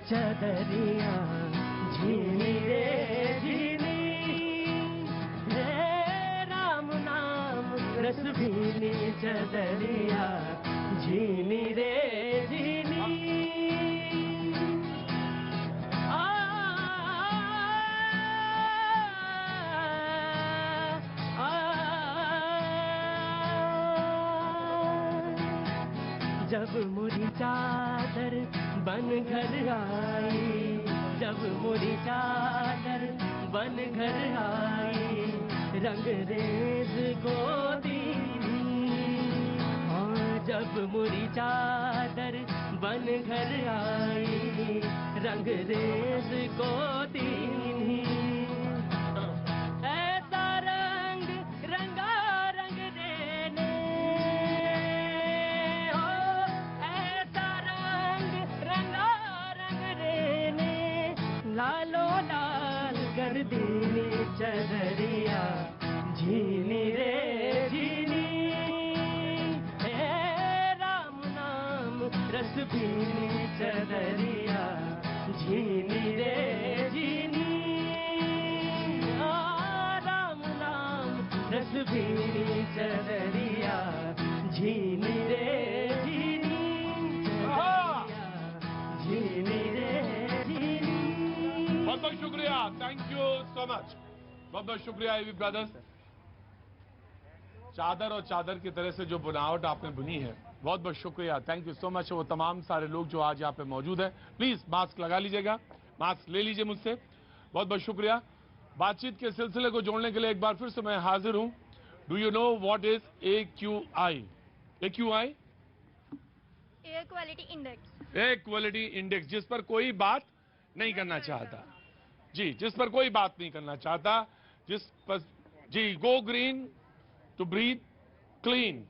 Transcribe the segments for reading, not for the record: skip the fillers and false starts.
चदरिया झीनी रे झीनी, हे राम नाम रस भीनी चदरिया झीनी रे झीनी। जब मुरी चादर बन घर आई, जब मुरी चादर बन घर आई, रंग रेज गोदी। हाँ, जब मुरी चादर बन घर आई, रंग रेज गोदी। ऐसा रंग रंगा रंग देने, लालो लाल कर देने चदरिया झीनी रे झीनी, हे राम नाम रस भीनी चदरिया झीनी रे झीनी, राम नाम रस भीनी चदरिया झीनी रे झीनी, झीनी रे। बहुत बहुत शुक्रिया, थैंक यू सो मच, बहुत बहुत शुक्रिया एवी ब्रदर्स। चादर और चादर की तरह से जो बुनावट आपने बुनी है, बहुत बहुत शुक्रिया, थैंक यू सो मच। वो तमाम सारे लोग जो आज यहाँ पे मौजूद हैं, प्लीज मास्क लगा लीजिएगा, मास्क ले लीजिए मुझसे, बहुत बहुत शुक्रिया। बातचीत के सिलसिले को जोड़ने के लिए एक बार फिर से मैं हाजिर हूं। Do you know what is AQI? AQI air quality index. Air quality index, जिस पर कोई बात नहीं करना चाहता जी, जिस पर कोई बात नहीं करना चाहता, जिस पर जी, go green to breathe clean,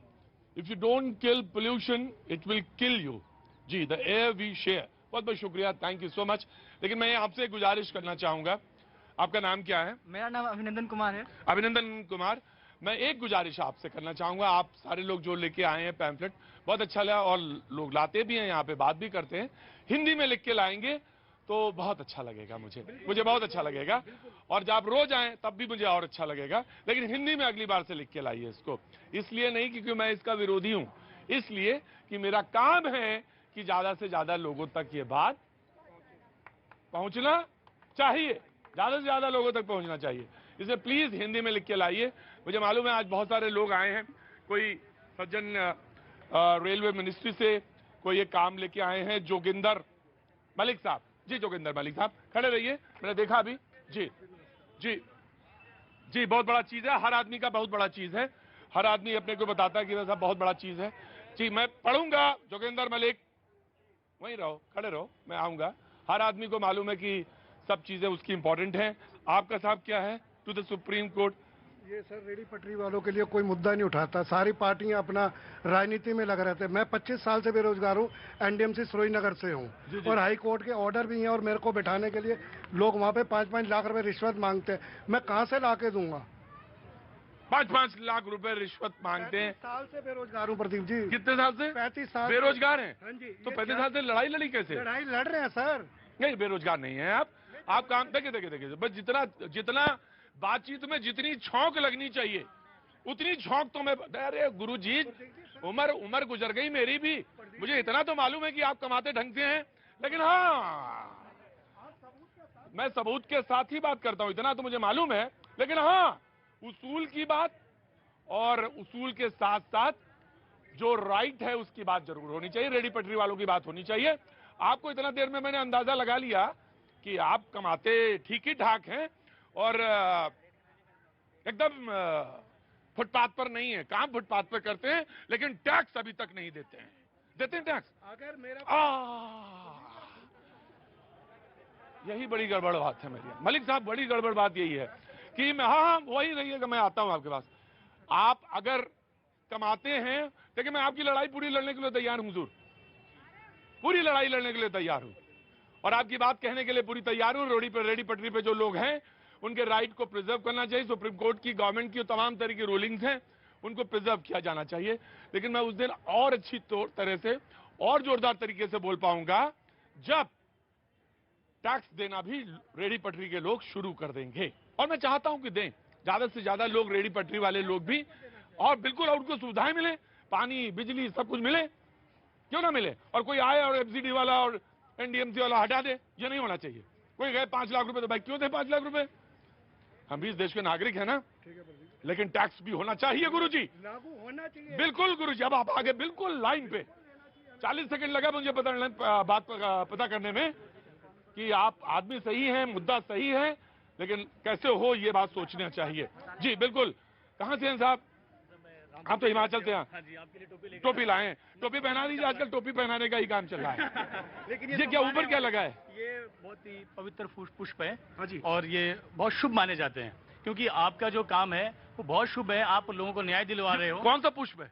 if you don't kill pollution it will kill you जी, द एयर वी शेयर। बहुत बहुत शुक्रिया, थैंक यू सो मच। लेकिन मैं आपसे एक गुजारिश करना चाहूंगा, आपका नाम क्या है? मेरा नाम अभिनंदन कुमार है। अभिनंदन कुमार, मैं एक गुजारिश आपसे करना चाहूंगा, आप सारे लोग जो लेके आए हैं पैम्फलेट, बहुत अच्छा लगा, और लोग लाते भी हैं यहाँ पे, बात भी करते हैं, हिंदी में लिख के लाएंगे तो बहुत अच्छा लगेगा, मुझे बहुत अच्छा लगेगा, और जब आप रोज आए तब भी मुझे और अच्छा लगेगा, लेकिन हिंदी में अगली बार से लिख के लाइए इसको। इसलिए नहीं क्योंकि मैं इसका विरोधी हूं, इसलिए कि मेरा काम है कि ज्यादा से ज्यादा लोगों तक ये बात पहुंचना चाहिए, ज्यादा से ज्यादा लोगों तक पहुंचना चाहिए, इसलिए प्लीज हिंदी में लिख के लाइए। मुझे मालूम है आज बहुत सारे लोग आए हैं, कोई सज्जन रेलवे मिनिस्ट्री से कोई ये काम लेके आए हैं, जोगिंदर मलिक साहब जी, जोगिंदर मलिक साहब खड़े रहिए, मैंने देखा अभी जी जी जी, बहुत बड़ा चीज है, हर आदमी का बहुत बड़ा चीज है, हर आदमी अपने को बताता है कि वैसा बहुत बड़ा चीज है जी। मैं पढ़ूंगा, जोगिंदर मलिक वहीं रहो, खड़े रहो, मैं आऊंगा। हर आदमी को मालूम है कि सब चीजें उसकी इंपॉर्टेंट हैं। आपका साहब क्या है? To the Supreme Court. ये सर रेडी पटरी वालों के लिए कोई मुद्दा नहीं उठाता, सारी पार्टियां अपना राजनीति में लग रहे थे। मैं 25 साल से बेरोजगार हूँ, NDMC सरोजनगर से हूँ, और हाई कोर्ट के ऑर्डर भी हैं, और मेरे को बैठाने के लिए लोग वहाँ पे 5-5 लाख रुपए रिश्वत मांगते हैं, मैं कहाँ से ला के दूंगा? 5-5 लाख रुपए रिश्वत मांगते हैं। 35 साल से बेरोजगार हूँ प्रदीप जी। कितने साल से? 35 साल बेरोजगार हैं? हाँ जी। तो 35 साल से लड़ाई लड़ी कैसे? लड़ाई लड़ रहे हैं सर। नहीं, बेरोजगार नहीं है आप काम देखिए, बस जितना बातचीत में जितनी छौंक लगनी चाहिए उतनी छौंक तो मैं, अरे गुरुजी उम्र गुजर गई मेरी भी, मुझे इतना तो मालूम है कि आप कमाते ढंग से हैं, लेकिन हाँ मैं सबूत के साथ ही बात करता हूं, इतना तो मुझे मालूम है, लेकिन हाँ उसूल की बात और उसूल के साथ साथ जो राइट है उसकी बात जरूर होनी चाहिए, रेडी पटरी वालों की बात होनी चाहिए। आपको इतना देर में मैंने अंदाजा लगा लिया कि आप कमाते ठीक ही ठाक हैं और एकदम फुटपाथ पर नहीं है, काम फुटपाथ पर करते हैं, लेकिन टैक्स अभी तक नहीं देते हैं। देते हैं टैक्स? अगर मेरा यही बड़ी गड़बड़ बात है मेरी मलिक साहब, बड़ी गड़बड़ बात यही है कि मैं हाँ वही रहिएगा, मैं आता हूं आपके पास। आप अगर कमाते हैं, लेकिन मैं आपकी लड़ाई पूरी लड़ने के लिए तैयार हूं हुजूर, पूरी लड़ाई लड़ने के लिए तैयार हूं और आपकी बात कहने के लिए पूरी तैयार हूं। रेडी पटरी पे जो लोग हैं उनके राइट को प्रिजर्व करना चाहिए। सुप्रीम कोर्ट की, गवर्नमेंट की तमाम तरह की रूलिंग्स हैं, उनको प्रिजर्व किया जाना चाहिए। लेकिन मैं उस दिन और अच्छी तरह से और जोरदार तरीके से बोल पाऊंगा जब टैक्स देना भी रेडी पटरी के लोग शुरू कर देंगे। और मैं चाहता हूं कि दें, ज्यादा से ज्यादा लोग, रेडी पटरी वाले लोग भी, और बिल्कुल उनको सुविधाएं मिले, पानी बिजली सब कुछ मिले, क्यों ना मिले। और कोई आए और एफसीडी वाला और एनडीएमसी वाला हटा दे, ये नहीं होना चाहिए। कोई गए 5 लाख रुपए, तो भाई क्यों दे 5 लाख रुपए? हम भी इस देश के नागरिक है ना, लेकिन टैक्स भी होना चाहिए गुरुजी, लागू होना चाहिए। बिल्कुल गुरुजी। अब आप आगे बिल्कुल लाइन पे 40 सेकंड लगा मुझे बात पता करने में कि आप आदमी सही हैं, मुद्दा सही है, लेकिन कैसे हो ये बात सोचना चाहिए। जी बिल्कुल। कहां से हैं साहब? आप तो हिमाचल से हैं। हाँ जी, आपके लिए टोपी टोपी लाए हैं, टोपी पहना दीजिए। आजकल टोपी पहनाने का ही काम चल रहा है। लेकिन ये क्या ऊपर क्या लगा है? ये बहुत ही पवित्र पुष्प है। हाँ जी। और ये बहुत शुभ माने जाते हैं, क्योंकि आपका जो काम है वो बहुत शुभ है। आप लोगों को न्याय दिलवा रहे हो। कौन सा पुष्प है?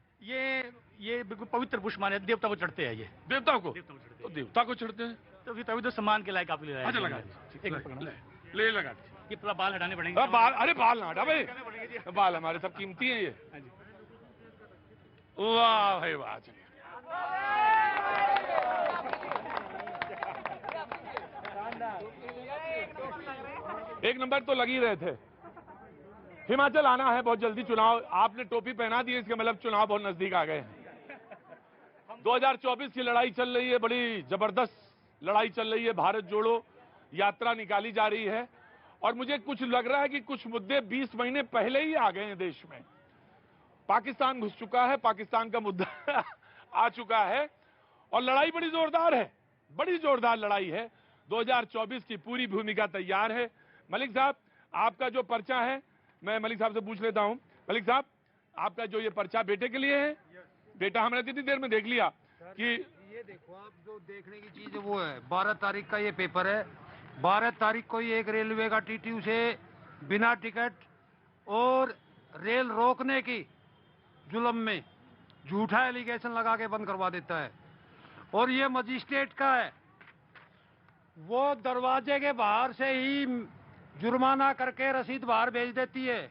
ये बिल्कुल पवित्र पुष्प माने, देवता को चढ़ते हैं ये। देवता को? देवता को चढ़ते तो देवता को चढ़ते हैं तो फिर तभी तो सम्मान के लायक आप ले अच्छा लगा। ले लगा। ये पूरा बाल हटाने पड़ेंगे। अरे बाल ना हटा भाई, बाल हमारे सब कीमती हैं ये। हाँ जी। वाह भाई वाह। चलिए एक नंबर तो लग ही रहे थे। हिमाचल आना है बहुत जल्दी चुनाव। आपने टोपी पहना दी, इसका मतलब चुनाव बहुत नजदीक आ गए हैं। 2024 की लड़ाई चल रही है, बड़ी जबरदस्त लड़ाई चल रही है। भारत जोड़ो यात्रा निकाली जा रही है, और मुझे कुछ लग रहा है कि कुछ मुद्दे 20 महीने पहले ही आ गए हैं देश में। पाकिस्तान घुस चुका है, पाकिस्तान का मुद्दा आ चुका है, और लड़ाई बड़ी जोरदार है, बड़ी जोरदार लड़ाई है। 2024 की पूरी भूमिका तैयार है। मलिक साहब, आपका जो पर्चा है, मैं मलिक साहब से पूछ लेता हूं। मलिक साहब, आपका जो ये पर्चा बेटे के लिए है? बेटा हमने इतनी देर में देख लिया कि ये देखो, आप जो देखने की चीज वो है, 12 तारीख का ये पेपर है। 12 तारीख को ही एक रेलवे का टीटी उसे बिना टिकट और रेल रोकने की जुल्म में झूठा एलिगेशन लगा के बंद करवा देता है। और ये मजिस्ट्रेट का है, वो दरवाजे के बाहर से ही जुर्माना करके रसीद बाहर भेज देती है।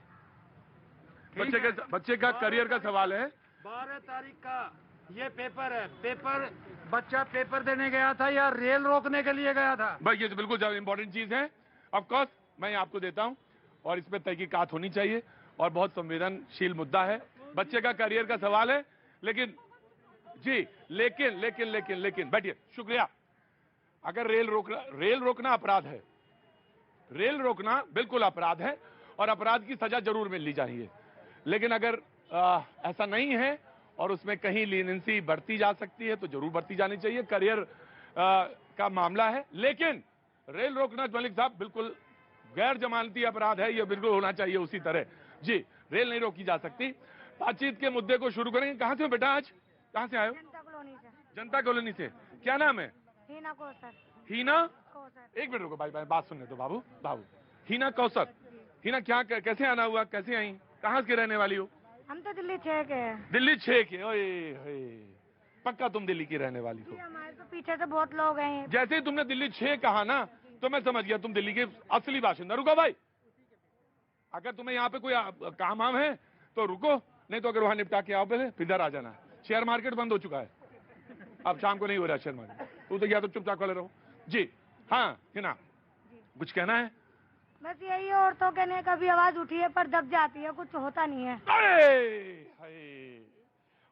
बच्चे का करियर का सवाल है। 12 तारीख का ये पेपर है। पेपर, बच्चा पेपर देने गया था या रेल रोकने के लिए गया था? भाई ये तो बिल्कुल इंपॉर्टेंट चीज है। ऑफ कोर्स मैं आपको देता हूं, और इस पे तहकीकात होनी चाहिए, और बहुत संवेदनशील मुद्दा है। बच्चे का करियर का सवाल है, लेकिन जी लेकिन लेकिन लेकिन लेकिन बैठिए, शुक्रिया। अगर रेल रोकना अपराध है, रेल रोकना बिल्कुल अपराध है, और अपराध की सजा जरूर मिलनी चाहिए। लेकिन अगर ऐसा नहीं है और उसमें कहीं लीनेंसी बढ़ती जा सकती है, तो जरूर बढ़ती जानी चाहिए। करियर का मामला है, लेकिन रेल रोकना मलिक साहब बिल्कुल गैर जमानती अपराध है, यह बिल्कुल होना चाहिए उसी तरह। जी, रेल नहीं रोकी जा सकती। बातचीत के मुद्दे को शुरू करेंगे। कहां से हो बेटा? आज कहां से आए हो? जनता कॉलोनी से। जनता कॉलोनी से। क्या नाम है? हीना कौसर। हीना? कौसर। एक मिनट रुको भाई, बात सुनने दो बाबू। हीना कौसर। हीना, क्या कैसे आना हुआ, कैसे आई, कहाँ के रहने वाली हो? हम तो दिल्ली 6 के हैं। दिल्ली 6 के? ओए होए, पक्का तुम दिल्ली की रहने वाली हो? हमारे तो पीछे से बहुत लोग हैं। जैसे ही तुमने दिल्ली 6 कहा ना, तो मैं समझ गया तुम दिल्ली के असली बाशिंदा। रुको भाई, अगर तुम्हें यहाँ पे कोई काम वाम है तो रुको, नहीं तो अगर वहां निपटा के आओ पहले, फिर इधर आ जाना। शेयर मार्केट बंद हो चुका है, अब शाम को नहीं हो रहा शेयर मार्केट। तू तो या तो चुपचाप खड़े रहो। जी हाँ हिना, कुछ कहना है? बस यही है, औरतों के ने कभी आवाज उठी है पर दब जाती है, कुछ होता नहीं है। अरे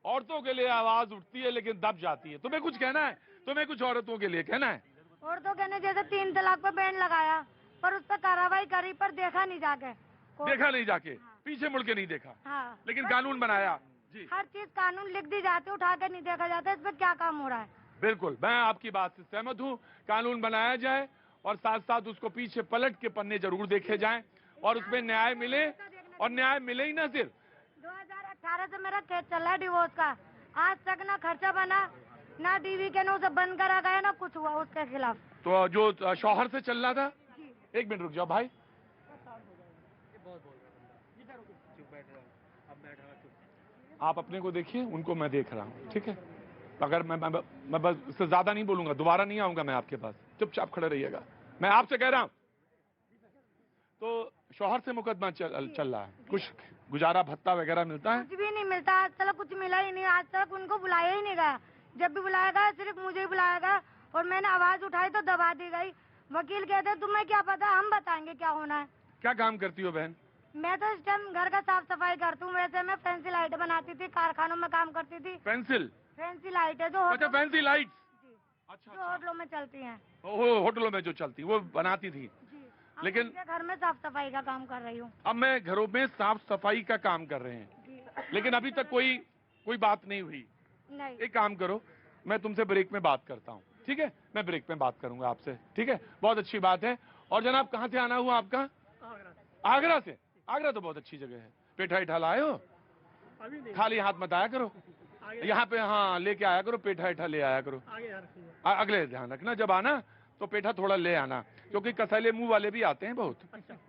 औरतों के लिए आवाज उठती है लेकिन दब जाती है। तुम्हें कुछ कहना है? तुम्हें कुछ औरतों के लिए कहना है? औरतों के ने जैसे 3 तलाक पे बैन लगाया, पर उस पर कार्रवाई करी, पर देखा नहीं जाके। देखा नहीं जाके, पीछे मुड़ के नहीं देखा। हाँ, लेकिन कानून बनाया। जी, हर चीज कानून लिख दी जाती है, उठा के नहीं देखा जाता इस पर क्या काम हो रहा है। बिल्कुल, मैं आपकी बात से सहमत हूँ। कानून बनाया जाए और साथ साथ उसको पीछे पलट के पन्ने जरूर देखे जाएं, और उसमें न्याय मिले। और न्याय मिले ही ना, सिर्फ 2018 से मेरा केस चल रहा है डिवोर्स का, आज तक ना खर्चा बना, ना डीवी के, ना उसे बंद करा गया, ना कुछ हुआ उसके खिलाफ। तो जो शौहर से चल रहा था, एक मिनट रुक जाओ भाई। आप अपने को देखिए, उनको मैं देख रहा हूँ, ठीक है? अगर मैं बस इससे ज्यादा नहीं बोलूंगा, दोबारा नहीं आऊंगा मैं आपके पास, चुपचाप खड़े रहिएगा। मैं आपसे कह रहा हूं, तो शौहर से मुकदमा चल रहा है, कुछ गुजारा भत्ता वगैरह मिलता है? कुछ भी नहीं मिलता, आज तक कुछ मिला ही नहीं, आज तक उनको बुलाया ही नहीं गया। जब भी बुलाया गया सिर्फ मुझे ही बुलाया गया, और मैंने आवाज उठाई तो दबा दी गई। वकील कहते तुम्हें क्या पता, हम बताएंगे क्या होना है। क्या काम करती हो बहन? मैं तो इस टाइम घर का साफ सफाई करती हूँ। वैसे मैं फैंसी लाइट बनाती थी, कारखानों में काम करती थी। पेंसिल? फैंसी लाइट है जो अच्छा, फैंसी लाइट्स। जी, अच्छा, जो होटलों में चलती हैं। होटलों में जो चलती वो बनाती थी। जी, अब लेकिन मैं घर में साफ सफाई का काम कर रही हूँ। अब मैं घरों में साफ सफाई का काम कर रहे हैं, जी, लेकिन अभी तक कोई बात नहीं हुई। नहीं। एक काम करो, मैं तुमसे ब्रेक में बात करता हूँ, ठीक है? मैं ब्रेक में बात करूंगा आपसे, ठीक है? बहुत अच्छी बात है। और जनाब, कहाँ से आना हुआ आपका? आगरा से। आगरा तो बहुत अच्छी जगह है। पेठा इठा लाए हो? खाली हाथ मत आया करो यहाँ पे। हाँ, लेके आया करो, पेठा इठा ले आया करो। अगले ध्यान रखना, जब आना तो पेठा थोड़ा ले आना, क्योंकि कसैले मुंह वाले भी आते हैं बहुत।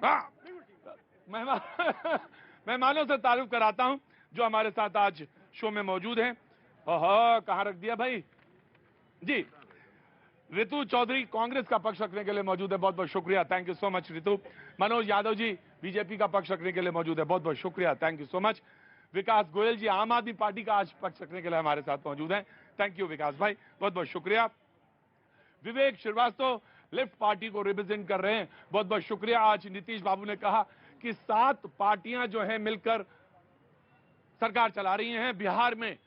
हाँ, मेहमानों से तारुफ कराता हूँ जो हमारे साथ आज शो में मौजूद हैं। ओहो, कहाँ रख दिया भाई जी। ऋतु चौधरी कांग्रेस का पक्ष रखने के लिए मौजूद है, बहुत बहुत शुक्रिया, thank you so much Ritu. Manoj Yadav ji BJP का पक्ष रखने के लिए मौजूद है, बहुत बहुत शुक्रिया, थैंक यू सो मच। विकास गोयल जी आम आदमी पार्टी का आज पक्ष रखने के लिए हमारे साथ मौजूद हैं, थैंक यू विकास भाई, बहुत बहुत शुक्रिया। विवेक श्रीवास्तव लेफ्ट पार्टी को रिप्रेजेंट कर रहे हैं, बहुत बहुत शुक्रिया। आज नीतीश बाबू ने कहा कि 7 पार्टियां जो है मिलकर सरकार चला रही हैं बिहार में,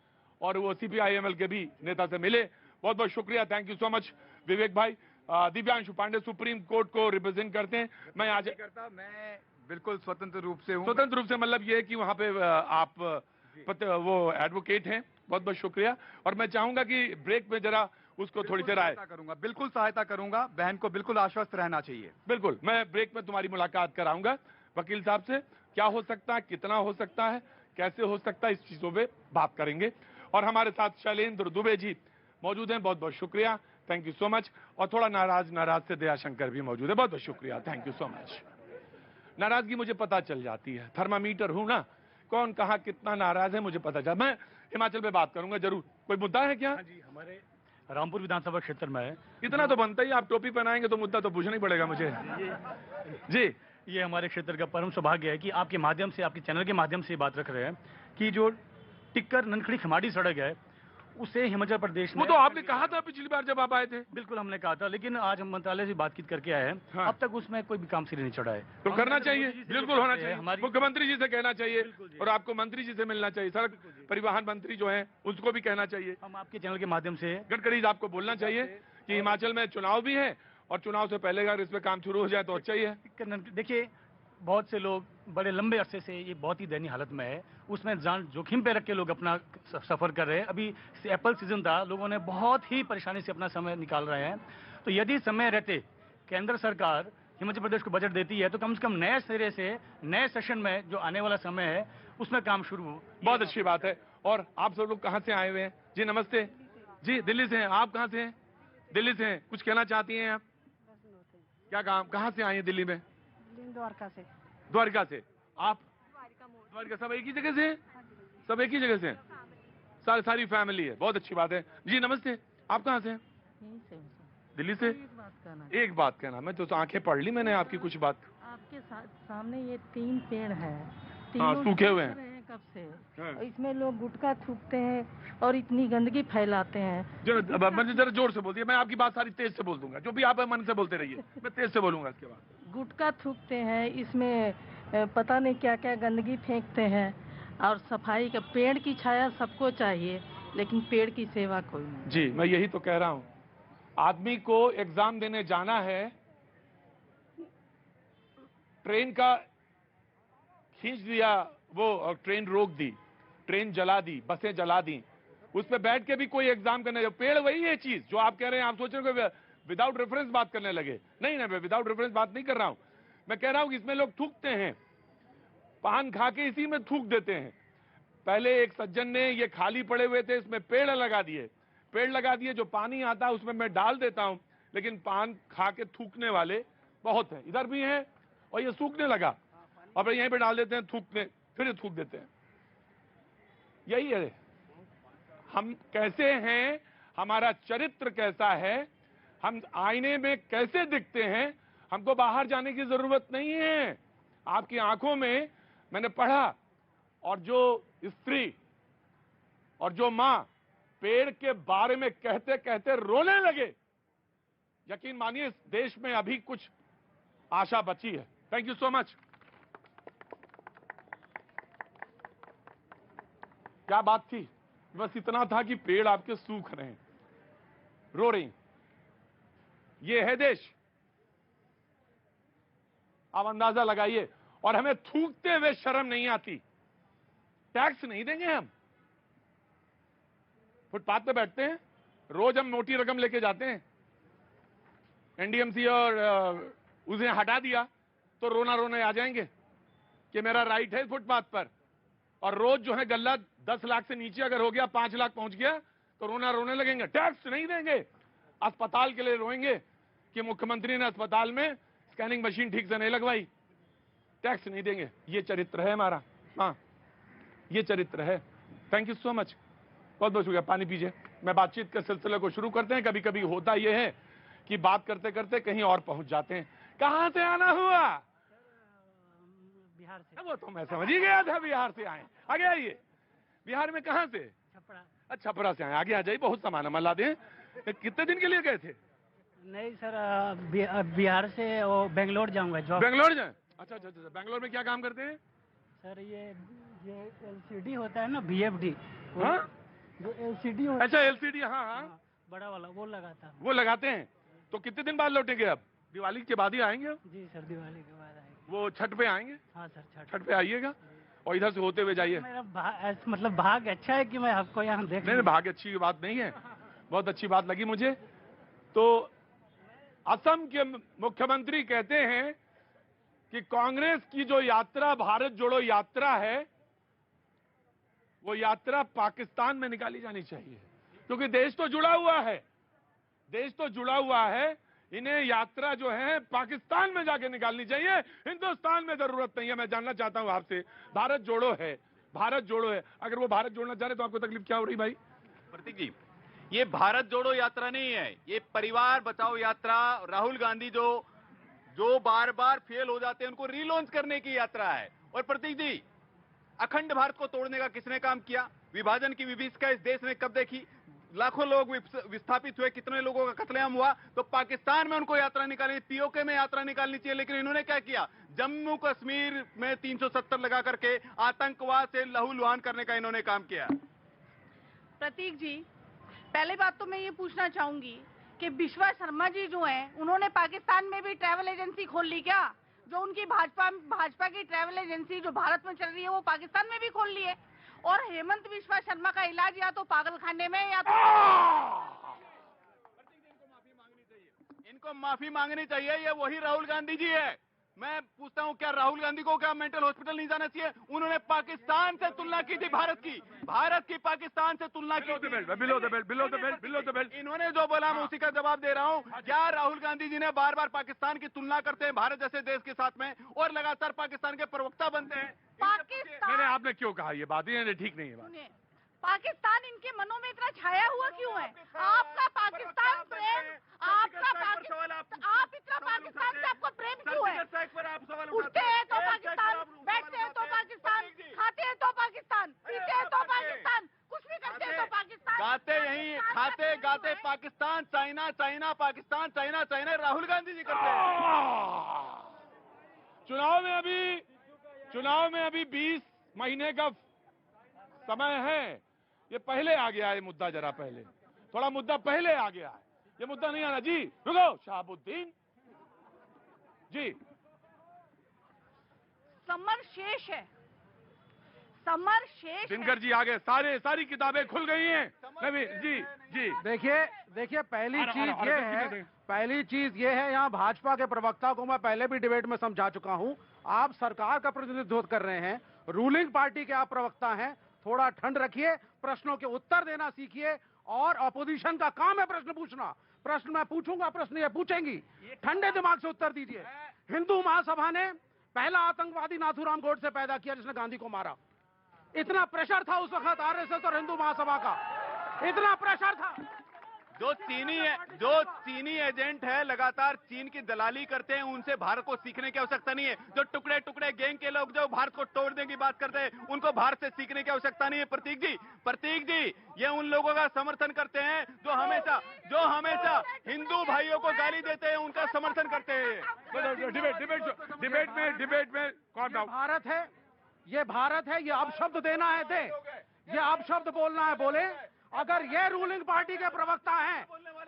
और वो सीपीआईएमएल के भी नेता से मिले, बहुत बहुत शुक्रिया, थैंक यू सो मच विवेक भाई। दिव्यांशु पांडे सुप्रीम कोर्ट को रिप्रेजेंट करते हैं। मैं आज मैं बिल्कुल स्वतंत्र रूप से हूँ। स्वतंत्र रूप से मतलब ये है कि वहां पे आप वो एडवोकेट हैं, बहुत बहुत शुक्रिया। और मैं चाहूंगा कि ब्रेक में जरा उसको थोड़ी सी राय करूंगा, बिल्कुल सहायता करूंगा। बहन को बिल्कुल आश्वस्त रहना चाहिए। बिल्कुल, मैं ब्रेक में तुम्हारी मुलाकात कराऊंगा वकील साहब से। क्या हो सकता है, कितना हो सकता है, कैसे हो सकता है, इस चीजों पे बात करेंगे। और हमारे साथ शैलेंद्र दुबे जी मौजूद हैं, बहुत बहुत शुक्रिया, थैंक यू सो मच। और थोड़ा नाराज से दयाशंकर भी मौजूद है, बहुत बहुत शुक्रिया, थैंक यू सो मच। नाराजगी मुझे पता चल जाती है, थर्मामीटर हूं ना, कौन कहां कितना नाराज है मुझे पता चल। मैं हिमाचल पे बात करूंगा जरूर। कोई मुद्दा है क्या? जी, हमारे रामपुर विधानसभा क्षेत्र में है। इतना तो बनता ही, आप टोपी पहनाएंगे तो मुद्दा तो पूछना ही पड़ेगा मुझे जी। ये हमारे क्षेत्र का परम सौभाग्य है कि आपके माध्यम से, आपके चैनल के माध्यम से बात रख रहे हैं कि जो टिक्कर ननखड़ी खमाड़ी सड़क है उसे हिमाचल प्रदेश में, वो तो आपने कहा था पिछली बार जब आप आए थे। बिल्कुल हमने कहा था, लेकिन आज हम मंत्रालय से बातचीत करके आए हैं। हाँ। अब तक उसमें कोई भी काम सिरे नहीं चढ़ा है। तो करना चाहिए, बिल्कुल होना चाहिए। हमारी मुख्यमंत्री जी से कहना चाहिए और आपको मंत्री जी से मिलना चाहिए, सड़क परिवहन मंत्री जो है उसको भी कहना चाहिए। हम आपके चैनल के माध्यम से, गडकरी जी आपको बोलना चाहिए कि हिमाचल में चुनाव भी है और चुनाव से पहले अगर इस पे काम शुरू हो जाए तो अच्छा ही है। देखिए बहुत से लोग बड़े लंबे अरसे से ये बहुत ही दयनीय हालत में है, उसमें जान जोखिम पे रख के लोग अपना सफर कर रहे हैं। अभी एप्पल सीजन था, लोगों ने बहुत ही परेशानी से अपना समय निकाल रहे हैं। तो यदि समय रहते केंद्र सरकार हिमाचल प्रदेश को बजट देती है तो कम से कम नए सिरे से नए सेशन में जो आने वाला समय है उसमें काम शुरू हो। बहुत अच्छी बात है। और आप सब लोग कहाँ से आए हुए हैं? जी नमस्ते जी, दिल्ली से हैं। आप कहाँ से हैं? दिल्ली से हैं। कुछ कहना चाहती हैं आप? क्या काम, कहाँ से आए हैं दिल्ली में? द्वारका से। द्वारका से। आप? द्वारका। सब एक ही जगह से हैं? सब एक ही जगह से हैं? सारी फैमिली है, बहुत अच्छी बात है। जी नमस्ते, आप कहाँ से हैं? दिल्ली से। एक बात कहना, मैं तो आंखें पढ़ ली मैंने आपकी कुछ बात। आपके सामने ये 3 पेड़ हैं, हाँ, सूखे हुए हैं कब से। इसमें लोग गुटखा थूकते हैं और इतनी गंदगी फैलाते हैं। जरा जोर से बोलिए, मैं आपकी बात सारी तेज से बोल दूंगा, जो भी आप मन से बोलते रहिए, मैं तेज से बोलूंगा इसके बाद। गुटखा थूकते हैं, इसमें पता नहीं क्या क्या गंदगी फेंकते हैं। और सफाई का, पेड़ की छाया सबको चाहिए लेकिन पेड़ की सेवा कोई नहीं। जी, मैं यही तो कह रहा हूँ। आदमी को एग्जाम देने जाना है, ट्रेन का खींच दिया वो और ट्रेन रोक दी, ट्रेन जला दी, बसें जला दी, उस पर बैठ के भी कोई एग्जाम करने। पेड़ वही है चीज जो आप कह रहे हैं। आप सोच रहे हो विदाउट रेफरेंस बात करने लगे। नहीं मैं विदाउट रेफरेंस बात नहीं कर रहा हूं। मैं कह रहा हूं कि इसमें लोग थूकते हैं, पान खा के इसी में थूक देते हैं। पहले एक सज्जन ने ये खाली पड़े हुए थे, इसमें पेड़ लगा दिए, जो पानी आता है उसमें मैं डाल देता हूं, लेकिन पान खा के थूकने वाले बहुत हैं, इधर भी हैं। और ये सूखने लगा और यहीं पे डाल देते हैं, थूकने, फिर थूक देते हैं। यही है हम कैसे हैं, हमारा चरित्र कैसा है, हम आईने में कैसे दिखते हैं। हमको बाहर जाने की जरूरत नहीं है। आपकी आंखों में मैंने पढ़ा, और जो स्त्री और जो मां पेड़ के बारे में कहते कहते रोने लगे, यकीन मानिए इस देश में अभी कुछ आशा बची है। Thank you so much. क्या बात थी? बस इतना था कि पेड़ आपके सूख रहे हैं, रो रही। ये है देश, आप अंदाजा लगाइए। और हमें थूकते हुए शर्म नहीं आती। टैक्स नहीं देंगे हम, फुटपाथ पे बैठते हैं, रोज हम मोटी रकम लेके जाते हैं एनडीएमसी, और उसे हटा दिया तो रोना रोने आ जाएंगे कि मेरा राइट है फुटपाथ पर। और रोज जो है गल्ला 10 लाख से नीचे अगर हो गया, 5 लाख पहुंच गया तो रोना रोने लगेंगे। टैक्स नहीं देंगे, अस्पताल के लिए रोएंगे कि मुख्यमंत्री ने अस्पताल में स्कैनिंग मशीन ठीक से नहीं लगवाई। टैक्स नहीं देंगे। ये चरित्र है हमारा। हाँ, ये चरित्र है। थैंक यू सो मच, बहुत बहुत शुक्रिया। पानी पीजिए। मैं बातचीत के सिलसिले को शुरू करते हैं। कभी कभी होता यह है कि बात करते करते कहीं और पहुंच जाते हैं। कहां से आना हुआ? बिहार से। वो तो मैं समझ ही गया था, बिहार से आए। आगे आइए। बिहार में कहां से? छपरा। अच्छा, छपरा से आए। आगे आ जाइए, बहुत सामान हम ला दें। कितने दिन के लिए गए थे? नहीं सर, बिहार से वो बेंगलोर जाऊंगा जॉब। बेंगलोर जाए? अच्छा अच्छा अच्छा। बेंगलोर में क्या काम करते हैं? सर ये एलसीडी होता है ना, बीएफडी, हाँ? जो एलसीडी होता अच्छा, एलसीडी। हाँ हाँ, है बड़ा वाला, वो लगाता हूँ। वो लगाते हैं। तो कितने दिन बाद लौटेंगे? अब दिवाली के बाद ही आएंगे आप? जी सर, दिवाली के बाद आएंगे। वो छठ पे आएंगे? हाँ सर, छठ पे आइएगा और इधर से होते हुए जाइए। मेरा मतलब भाग्य अच्छा है कि मैं आपको यहाँ देख। नहीं, भाग्य अच्छी बात नहीं है, बहुत अच्छी बात लगी मुझे। तो असम के मुख्यमंत्री कहते हैं कि कांग्रेस की जो यात्रा, भारत जोड़ो यात्रा है, वो यात्रा पाकिस्तान में निकाली जानी चाहिए, क्योंकि देश तो जुड़ा हुआ है। देश तो जुड़ा हुआ है। इन्हें यात्रा जो है पाकिस्तान में जाके निकालनी चाहिए, हिंदुस्तान में जरूरत नहीं है। मैं जानना चाहता हूं आपसे, भारत जोड़ो है, भारत जोड़ो है, अगर वो भारत जोड़ना चाह रहे तो आपको तकलीफ क्या हो रही भाई? प्रतीक जी, ये भारत जोड़ो यात्रा नहीं है, ये परिवार बचाओ यात्रा। राहुल गांधी जो बार बार फेल हो जाते हैं उनको रीलॉन्च करने की यात्रा है। और प्रतीक जी, अखंड भारत को तोड़ने का किसने काम किया? विभाजन की विभीषिका इस देश में कब देखी? लाखों लोग विस्थापित हुए, कितने लोगों का कत्लेआम हुआ। तो पाकिस्तान में उनको यात्रा निकालनी, पीओके में यात्रा निकालनी चाहिए। लेकिन इन्होंने क्या किया? जम्मू कश्मीर में 370 लगा करके आतंकवाद से लहूलुहान करने का इन्होंने काम किया। प्रतीक जी, पहली बात तो मैं ये पूछना चाहूंगी कि विश्वा शर्मा जी जो हैं, उन्होंने पाकिस्तान में भी ट्रैवल एजेंसी खोल ली क्या? जो उनकी भाजपा की ट्रैवल एजेंसी जो भारत में चल रही है, वो पाकिस्तान में भी खोल ली है। और हेमंत विश्वा शर्मा का इलाज या तो पागल खाने में या तो इनको माफी मांगनी चाहिए। ये वही राहुल गांधी जी है। मैं पूछता हूं, क्या राहुल गांधी को क्या मेंटल हॉस्पिटल नहीं जाना चाहिए? उन्होंने पाकिस्तान से तुलना की थी, भारत की पाकिस्तान से तुलना की थी। Below the belt. इन्होंने जो बोला मैं उसी का जवाब दे रहा हूं। क्या राहुल गांधी जी ने बार बार पाकिस्तान की तुलना करते हैं भारत जैसे देश के साथ में, और लगातार पाकिस्तान के प्रवक्ता बनते हैं? पाकिस्तान, आपने क्यों कहा ये बात? ये ठीक नहीं है बात। पाकिस्तान इनके मनों में इतना छाया हुआ क्यों है? आपका पाकिस्तान प्रेम, आपका पाकिस्तान, आप इतना पाकिस्तान से आपको प्रेम क्यों है? उठते हैं तो पाकिस्तान, बैठते हैं तो पाकिस्तान, खाते हैं तो पाकिस्तान, पीते हैं तो पाकिस्तान, कुछ भी करते हैं तो पाकिस्तान, गाते यही, खाते गाते Pakistan, China China, Pakistan China China, Rahul Gandhi ji करते हैं। चुनाव में अभी 20 महीने का समय है। ये पहले आ गया है मुद्दा, जरा पहले, थोड़ा मुद्दा पहले आ गया है। ये मुद्दा नहीं आना। जी रुको, शहाबुद्दीन जी। समर शेष है, समर शेष। दिनकर जी आ गए, सारी किताबें खुल गई हैं। जी देखिए पहली चीज ये है, यहाँ भाजपा के प्रवक्ता को मैं पहले भी डिबेट में समझा चुका हूँ। आप सरकार का प्रतिनिधित्व कर रहे हैं, रूलिंग पार्टी के आप प्रवक्ता हैं। थोड़ा ठंड रखिए, प्रश्नों के उत्तर देना सीखिए। और अपोजिशन का काम है प्रश्न पूछना। प्रश्न मैं पूछूंगा, प्रश्न ये पूछेंगी। ठंडे दिमाग से उत्तर दीजिए। हिंदू महासभा ने पहला आतंकवादी नाथूराम गोडसे पैदा किया, जिसने गांधी को मारा। इतना प्रेशर था उस वक्त आरएसएस और हिंदू महासभा का, इतना प्रेशर था। जो चीनी एजेंट है, लगातार चीन की दलाली करते हैं, उनसे भारत को सीखने की आवश्यकता नहीं है। जो टुकड़े टुकड़े गैंग के लोग जो भारत को तोड़ने की बात करते हैं, उनको भारत से सीखने की आवश्यकता नहीं है। प्रतीक जी ये उन लोगों का समर्थन करते हैं जो हमेशा हिंदू हिंदू भाइयों को गाली देते हैं उनका समर्थन करते हैं। डिबेट में कौन था? भारत है, ये भारत है, ये अपशब्द देना है दे, ये अपशब्द बोलना है बोले। अगर ये रूलिंग पार्टी के प्रवक्ता हैं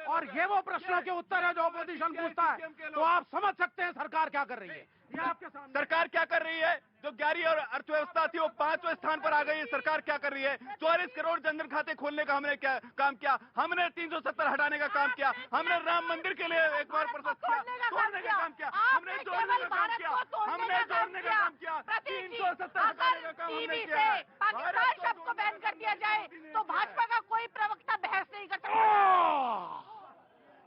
और ये वो प्रश्नों के उत्तर है जो ऑपोजिशन पूछता है, तो आप समझ सकते हैं सरकार क्या कर रही है। ये आपके सामने सरकार क्या कर रही है? जो 11वीं और अर्थव्यवस्था थी वो 5वें स्थान पर आ गई है। सरकार क्या कर रही है? 44 करोड़ जनधन खाते खोलने का हमने क्या काम किया? हमने 370 हटाने का काम किया, हमने राम मंदिर के लिए एक बार प्रशस्त किया, तोड़ने का काम किया, हमने जोड़ने का काम किया, हमने जोड़ने का काम किया, 370 हटाने का काम हमने किया। पाकिस्तान शब्द को बैन कर दिया जाए तो भाजपा का कोई प्रवक्ता बहस नहीं कर सकता।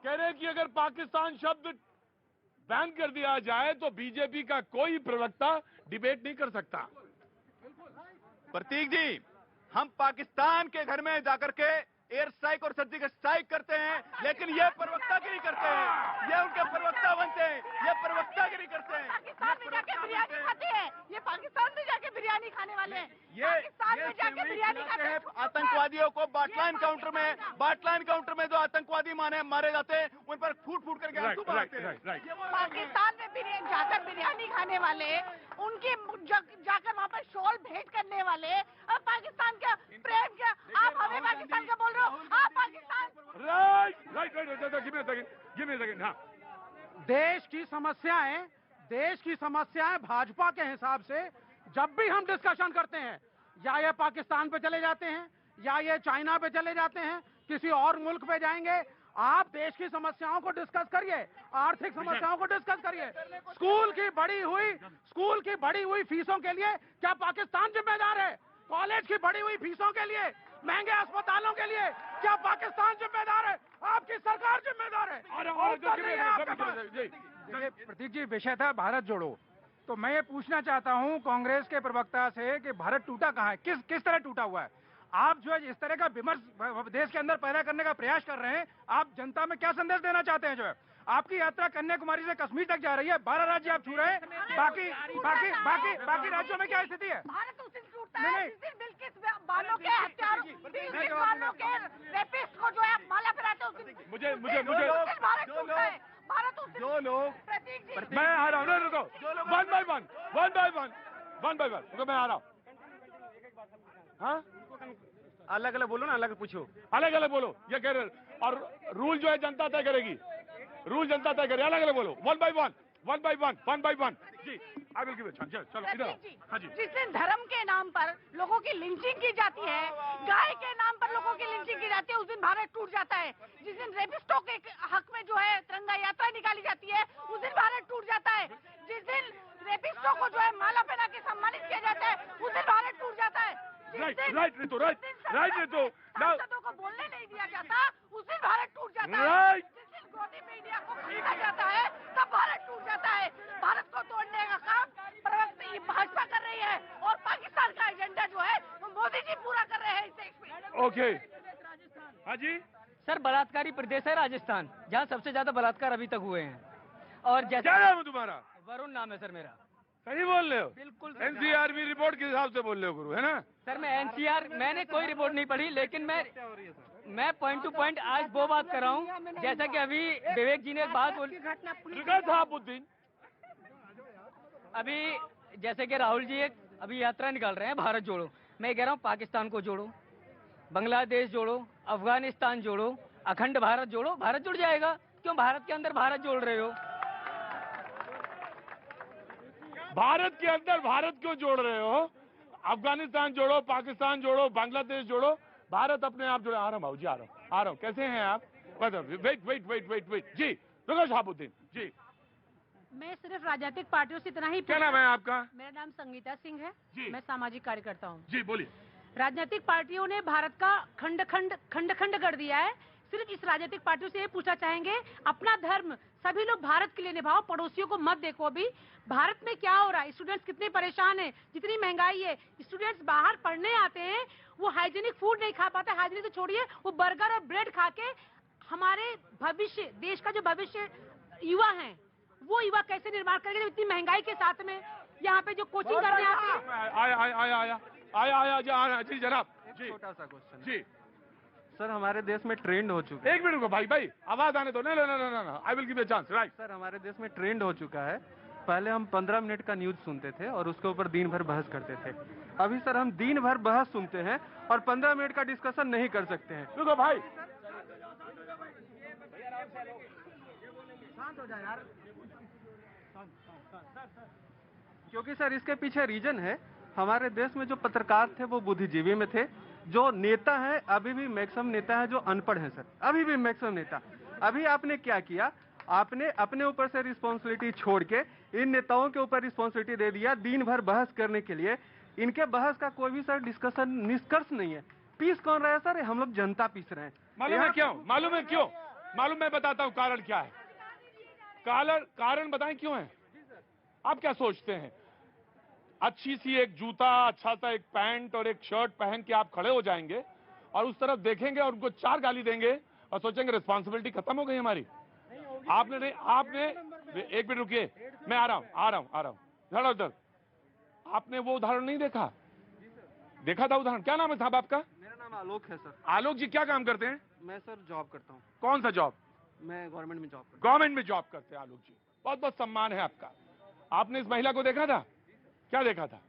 कह रहे हैं कि अगर पाकिस्तान शब्द बैन कर दिया जाए तो बीजेपी का कोई प्रवक्ता डिबेट नहीं कर सकता। प्रतीक जी, हम पाकिस्तान के घर में जाकर के एयर स्ट्राइक और सर्जिकल स्ट्राइक करते हैं, लेकिन ये प्रवक्तागिरी करते हैं, ये उनके प्रवक्ता बनते हैं, ये प्रवक्तागिरी करते हैं। पाकिस्तान में जाके बिरयानी खाते हैं, ये पाकिस्तान में जाके बिरयानी खाने वाले हैं। पाकिस्तान में जाके बिरयानी खाते हैं। आतंकवादियों को बाटलाइन काउंटर में जो आतंकवादी मारे जाते हैं उन पर फूट फूट करके आंसू बहाते हैं। पाकिस्तान में जाकर बिरयानी खाने वाले, उनकी जाकर वहाँ पर शॉल भेंट करने वाले, अब पाकिस्तान का प्रेम क्या? आप हमें पाकिस्तान का बोल रहे हो? आप पाकिस्तान गिव मी सेकंड। हाँ, देश की समस्याएं भाजपा के हिसाब से जब भी हम डिस्कशन करते हैं, या ये पाकिस्तान पे चले जाते हैं, या ये चाइना पे चले जाते हैं, किसी और मुल्क पे जाएंगे। आप देश की समस्याओं को डिस्कस करिए, आर्थिक समस्याओं को डिस्कस करिए। स्कूल की बढ़ी हुई फीसों के लिए क्या पाकिस्तान जिम्मेदार है? कॉलेज की बढ़ी हुई फीसों के लिए, महंगे अस्पतालों के लिए क्या पाकिस्तान जिम्मेदार है? आपकी सरकार जिम्मेदार है। प्रतीक जी, विषय था भारत जोड़ो, तो मैं ये पूछना चाहता हूं कांग्रेस के प्रवक्ता से कि भारत टूटा कहां है, किस तरह टूटा हुआ है? आप जो है इस तरह का विमर्श देश के अंदर पैदा करने का प्रयास कर रहे हैं, आप जनता में क्या संदेश देना चाहते हैं? जो है आपकी यात्रा कन्याकुमारी से कश्मीर तक जा रही है, 12 राज्य आप छू रहे हैं, बाकी राज्यों में क्या स्थिति है? भारत उस दिन टूटता है जिस दिन बिल्किस बानो के हत्यारों, बिल्किस बानो के रेपिस्ट को जो है आप माला पहनाते हो, मुझे भारत टूटता है। भारत उस दिन जो लोग, प्रतीक जी, मैं आ रहा हूँ, रुको, वन बाय वन, रुको, मैं आ रहा हूँ। हाँ, अलग अलग बोलो ना, अलग पूछो, अलग अलग बोलो, ये कह रहे। और रूल जो है जनता तय करेगी, रूल जनता तय करे। अलग अलग बोलो, वन बाय वन। जी, आई विल गिव इट। चलो इधर। हाँ जी। जिस दिन धर्म के नाम पर लोगों की लिंचिंग की जाती है, गाय के नाम पर लोगों की लिंचिंग की जाती है, उस दिन भारत टूट जाता है। जिस दिन रेपिस्टों के हक में जो है तिरंगा यात्रा निकाली जाती है, उस दिन भारत टूट जाता है। जिस दिन रेपिस्टों को जो है माला पहना के सम्मानित किया जाता है, उस दिन भारत टूट जाता है। राइट रितु। सांसदों को बोलने नहीं दिया जाता, उस दिन भारत टूट जाता है। राइट। जिस दिन गोदी मीडिया को खरीदा जाता है, तब भारत टूट जाता है। भारत को तोड़ने का काम भाजपा कर रही है और पाकिस्तान का एजेंडा जो है वो मोदी जी पूरा कर रहे हैं इस देश में। ओके, हाँ जी। सर, बलात्कारी प्रदेश है राजस्थान, जहाँ सबसे ज्यादा बलात्कार अभी तक हुए हैं। और जैसे क्या नाम है तुम्हारा? वरुण नाम है सर मेरा। सही बोल रहे हो? बिल्कुल। एनसीआरबी रिपोर्ट के हिसाब से बोल रहे हो गुरु, है ना? सर, मैं एनसीआर, मैंने कोई रिपोर्ट नहीं पढ़ी, लेकिन मैं पॉइंट टू पॉइंट आज वो बात कर रहा हूँ, जैसा कि अभी विवेक जी ने एक बात बोली। अभी जैसे कि राहुल जी एक अभी यात्रा निकाल रहे हैं भारत जोड़ो, मैं कह रहा हूँ पाकिस्तान को जोड़ो, बांग्लादेश जोड़ो, अफगानिस्तान जोड़ो, अखंड भारत जोड़ो, भारत जुड़ जाएगा। क्यों भारत के अंदर भारत जोड़ रहे हो? भारत के अंदर भारत क्यों जोड़ रहे हो? अफगानिस्तान जोड़ो, पाकिस्तान जोड़ो, बांग्लादेश जोड़ो, भारत अपने आप जोड़ो। आ रहा हूँ भाऊ जी, आ रहा हूँ। कैसे हैं आप? वेट जी, रुको शहाबुद्दीन जी। मैं सिर्फ राजनीतिक पार्टियों से इतना ही। क्या नाम है आपका? मेरा नाम संगीता सिंह है जी। मैं सामाजिक कार्यकर्ता हूँ जी, बोलिए। राजनीतिक पार्टियों ने भारत का खंड खंड कर दिया है। सिर्फ इस राजनीतिक पार्टियों से ये पूछना चाहेंगे, अपना धर्म सभी लोग भारत के लिए निभाओ, पड़ोसियों को मत देखो। अभी भारत में क्या हो रहा है, स्टूडेंट्स कितने परेशान हैं, जितनी महंगाई है, स्टूडेंट्स बाहर पढ़ने आते हैं, वो हाइजीनिक फूड नहीं खा पाते। हाइजीनिक तो छोड़िए, वो बर्गर और ब्रेड खा के हमारे भविष्य, देश का जो भविष्य युवा है, वो युवा कैसे निर्माण करेंगे इतनी महंगाई के साथ में? यहाँ पे जो कोचिंग करने आते हैं। आया जी जनाब जी, छोटा सा क्वेश्चन जी। सर हमारे देश में ट्रेंड हो चुका है। एक मिनट रुको भाई, आवाज आने दो। ना, आई will give a chance, right. Sir हमारे देश में ट्रेंड हो चुका है। पहले हम 15 मिनट का न्यूज सुनते थे और उसके ऊपर दिन भर बहस करते थे। अभी सर हम दिन भर बहस सुनते हैं और 15 मिनट का डिस्कशन नहीं कर सकते हैं। रुको भाई, क्योंकि सर इसके पीछे रीजन है, हमारे देश में जो पत्रकार थे वो बुद्धिजीवी में थे। जो नेता है अभी भी मैक्सिमम नेता है जो अनपढ़ है सर, अभी भी मैक्सिमम नेता। अभी आपने क्या किया, आपने अपने ऊपर से रिस्पॉन्सिबिलिटी छोड़ के इन नेताओं के ऊपर रिस्पॉन्सिबिलिटी दे दिया दिन भर बहस करने के लिए। इनके बहस का कोई भी सर डिस्कशन निष्कर्ष नहीं है। पीस कौन रहा है सर? हम लोग जनता पीस रहे हैं। मालूम है क्यों? मालूम मैं बताता हूँ कारण क्या है। कारण बताएं क्यों है। आप क्या सोचते हैं, अच्छी सी एक जूता, अच्छा सा एक पैंट और एक शर्ट पहन के आप खड़े हो जाएंगे और उस तरफ देखेंगे और उनको 4 गाली देंगे और सोचेंगे रिस्पॉन्सिबिलिटी खत्म हो गई हमारी? आपने एक मिनट रुकिए, मैं आ रहा हूं जरा उधर। आपने वो उदाहरण नहीं देखा था उदाहरण? क्या नाम है साहब आपका? मेरा नाम आलोक है सर। आलोक जी क्या काम करते हैं? मैं सर जॉब करता हूँ। कौन सा जॉब? मैं गवर्नमेंट में जॉब करता हूँ। गवर्नमेंट में जॉब करते हैं आलोक जी, बहुत बहुत सम्मान है आपका। आपने इस महिला को देखा था? क्या देखा था?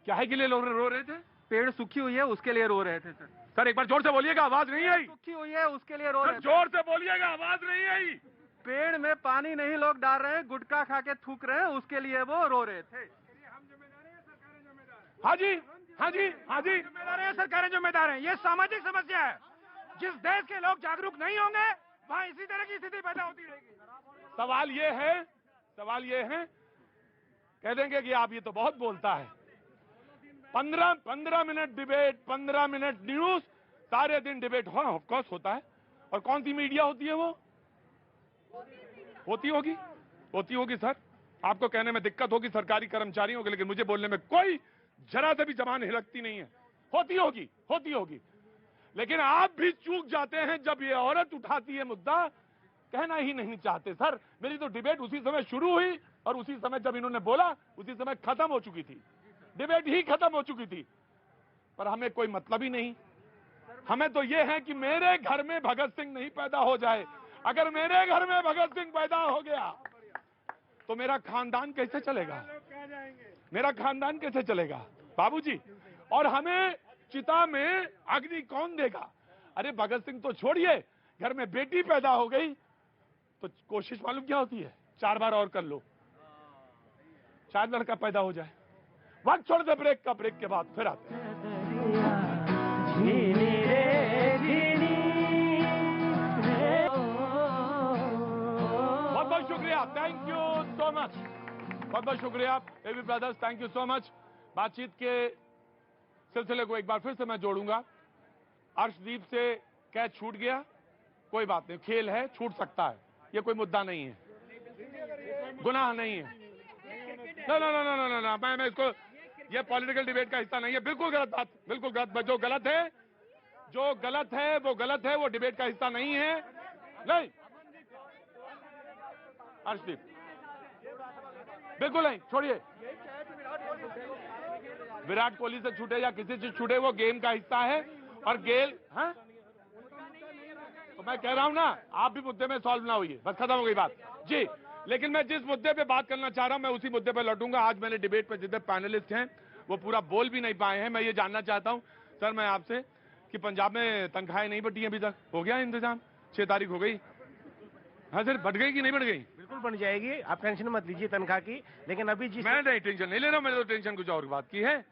क्या है के लिए रो रहे थे? पेड़ सूखी हुई है उसके लिए रो रहे थे सर। सर एक बार जोर से बोलिएगा, आवाज नहीं आई। सूखी हुई है उसके लिए रो रहे थे। जोर से बोलिएगा, आवाज नहीं आई। पेड़ में पानी नहीं लोग डाल रहे हैं, गुटखा खा के थूक रहे हैं, उसके लिए वो रो रहे थे। हाँ जी। जिम्मेदार है, सरकारें जिम्मेदार है। ये सामाजिक समस्या है। जिस देश के लोग जागरूक नहीं होंगे वहाँ इसी तरह की स्थिति पैदा होती रहेगी। सवाल ये है, कह देंगे कि आप ये तो बहुत बोलता है। 15 मिनट डिबेट, 15 मिनट न्यूज, सारे दिन डिबेट ऑफ कोर्स होता है। और कौन सी मीडिया होती है वो? होती होगी सर। आपको कहने में दिक्कत होगी सरकारी कर्मचारियों को, लेकिन मुझे बोलने में कोई जरा से भी जबान हिलकती नहीं है। होती होगी। लेकिन आप भी चूक जाते हैं जब ये औरत उठाती है मुद्दा। कहना ही नहीं चाहते सर। मेरी तो डिबेट उसी समय शुरू हुई और उसी समय जब इन्होंने बोला उसी समय खत्म हो चुकी थी, डिबेट ही खत्म हो चुकी थी। पर हमें कोई मतलब ही नहीं। हमें तो ये है कि मेरे घर में भगत सिंह नहीं पैदा हो जाए। अगर मेरे घर में भगत सिंह पैदा हो गया तो मेरा खानदान कैसे चलेगा? बाबूजी, और हमें चिता में अग्नि कौन देगा? अरे भगत सिंह तो छोड़िए, घर में बेटी पैदा हो गई तो कोशिश मालूम क्या होती है? 4 बार और कर लो, शायद लड़का पैदा हो जाए। वक्त छोड़ दे ब्रेक के बाद फिर आते हैं। बहुत बहुत शुक्रिया, थैंक यू सो मच। बहुत बहुत शुक्रिया baby brothers, thank you so much. बातचीत के सिलसिले को एक बार फिर से मैं जोड़ूंगा। अर्शदीप से कैच छूट गया, कोई बात नहीं, खेल है, छूट सकता है। ये कोई मुद्दा नहीं है, गुनाह नहीं है। ना, मैं इसको, ये पॉलिटिकल डिबेट का हिस्सा नहीं है। बिल्कुल गलत बात, बिल्कुल गलत। जो गलत है वो गलत है, वो डिबेट का हिस्सा नहीं है। नहीं अर्शदीप, बिल्कुल नहीं, छोड़िए। विराट कोहली से छूटे या किसी से छूटे, वो गेम का हिस्सा है। और गेल, हाँ, तो मैं कह रहा हूं ना, आप भी मुद्दे में सॉल्व ना हुई, बस खत्म हो गई बात जी। लेकिन मैं जिस मुद्दे पे बात करना चाह रहा हूं, मैं उसी मुद्दे पे लौटूंगा। आज मैंने डिबेट पे जितने पैनलिस्ट हैं वो पूरा बोल भी नहीं पाए हैं। मैं ये जानना चाहता हूं सर, मैं आपसे, कि पंजाब में तनख्वाहें नहीं बढ़ी अभी तक, हो गया इंतजाम? 6 तारीख हो गई। हाँ सर, बढ़ गई कि नहीं बढ़ गई? बिल्कुल बन जाएगी, आप टेंशन मत लीजिए तनख्वाह की। लेकिन अभी मैं नहीं टेंशन नहीं ले रहा हूं, मैंने तो टेंशन कुछ और बात की है।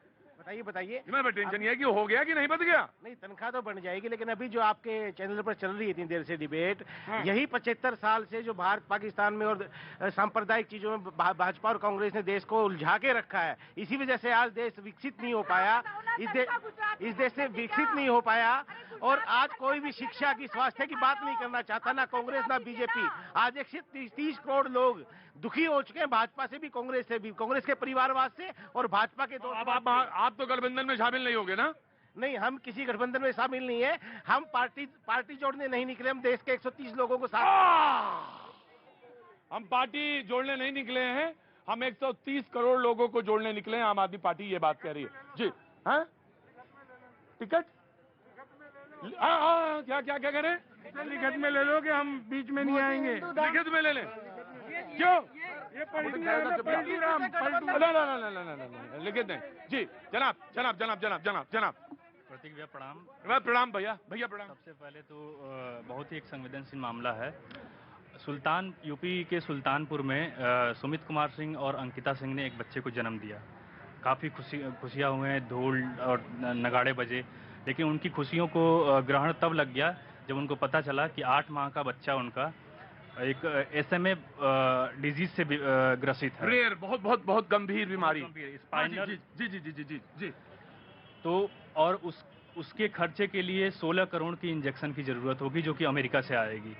बताइए। मैं टेंशन ये है कि हो गया कि नहीं बच गया। नहीं, तनख्वाह तो बन जाएगी, लेकिन अभी जो आपके चैनल पर चल रही है इतनी देर से डिबेट, यही 75 साल से जो भारत पाकिस्तान में और सांप्रदायिक चीजों में भाजपा और कांग्रेस ने देश को उलझा के रखा है। इसी वजह से आज देश विकसित नहीं हो पाया, इस देश से विकसित नहीं हो पाया। और आज कोई भी शिक्षा की, स्वास्थ्य की बात नहीं करना चाहता, ना कांग्रेस ना बीजेपी। आज 130 करोड़ लोग दुखी हो चुके हैं, भाजपा से भी, कांग्रेस से भी, कांग्रेस के परिवारवाद से और भाजपा के दो। अब आप तो गठबंधन में शामिल नहीं होगे ना? नहीं, हम किसी गठबंधन में शामिल नहीं है। हम पार्टी जोड़ने नहीं निकले, हम देश के 130 लोगों को साथ, हम पार्टी जोड़ने नहीं निकले हैं, हम 130 करोड़ लोगों को जोड़ने निकले हैं। आम आदमी पार्टी ये बात कह रही है जी। हाँ, टिकट हाँ क्या क्या क्या करें? लिखत में ले लो कि हम बीच में नहीं आएंगे। लिखित में ले लें। क्यों? ये पलटूराम लिखित नहीं। जी जनाब जनाब जनाब जनाब जनाब जनाब। प्रतीक भैया प्रणाम। प्रणाम भैया भैया प्रणाम। सबसे पहले तो बहुत ही एक संवेदनशील मामला है। यूपी के सुल्तानपुर में सुमित कुमार सिंह और अंकिता सिंह ने एक बच्चे को जन्म दिया। काफ़ी खुशियाँ हुए, ढोल और नगाड़े बजे, लेकिन उनकी खुशियों को ग्रहण तब लग गया जब उनको पता चला कि 8 माह का बच्चा उनका एक SMA डिजीज से ग्रसित है। रेयर, बहुत बहुत बहुत गंभीर बीमारी, स्पाइनल। जी जी जी जी जी जी। तो और उसके खर्चे के लिए 16 करोड़ की इंजेक्शन की जरूरत होगी, जो कि अमेरिका से आएगी।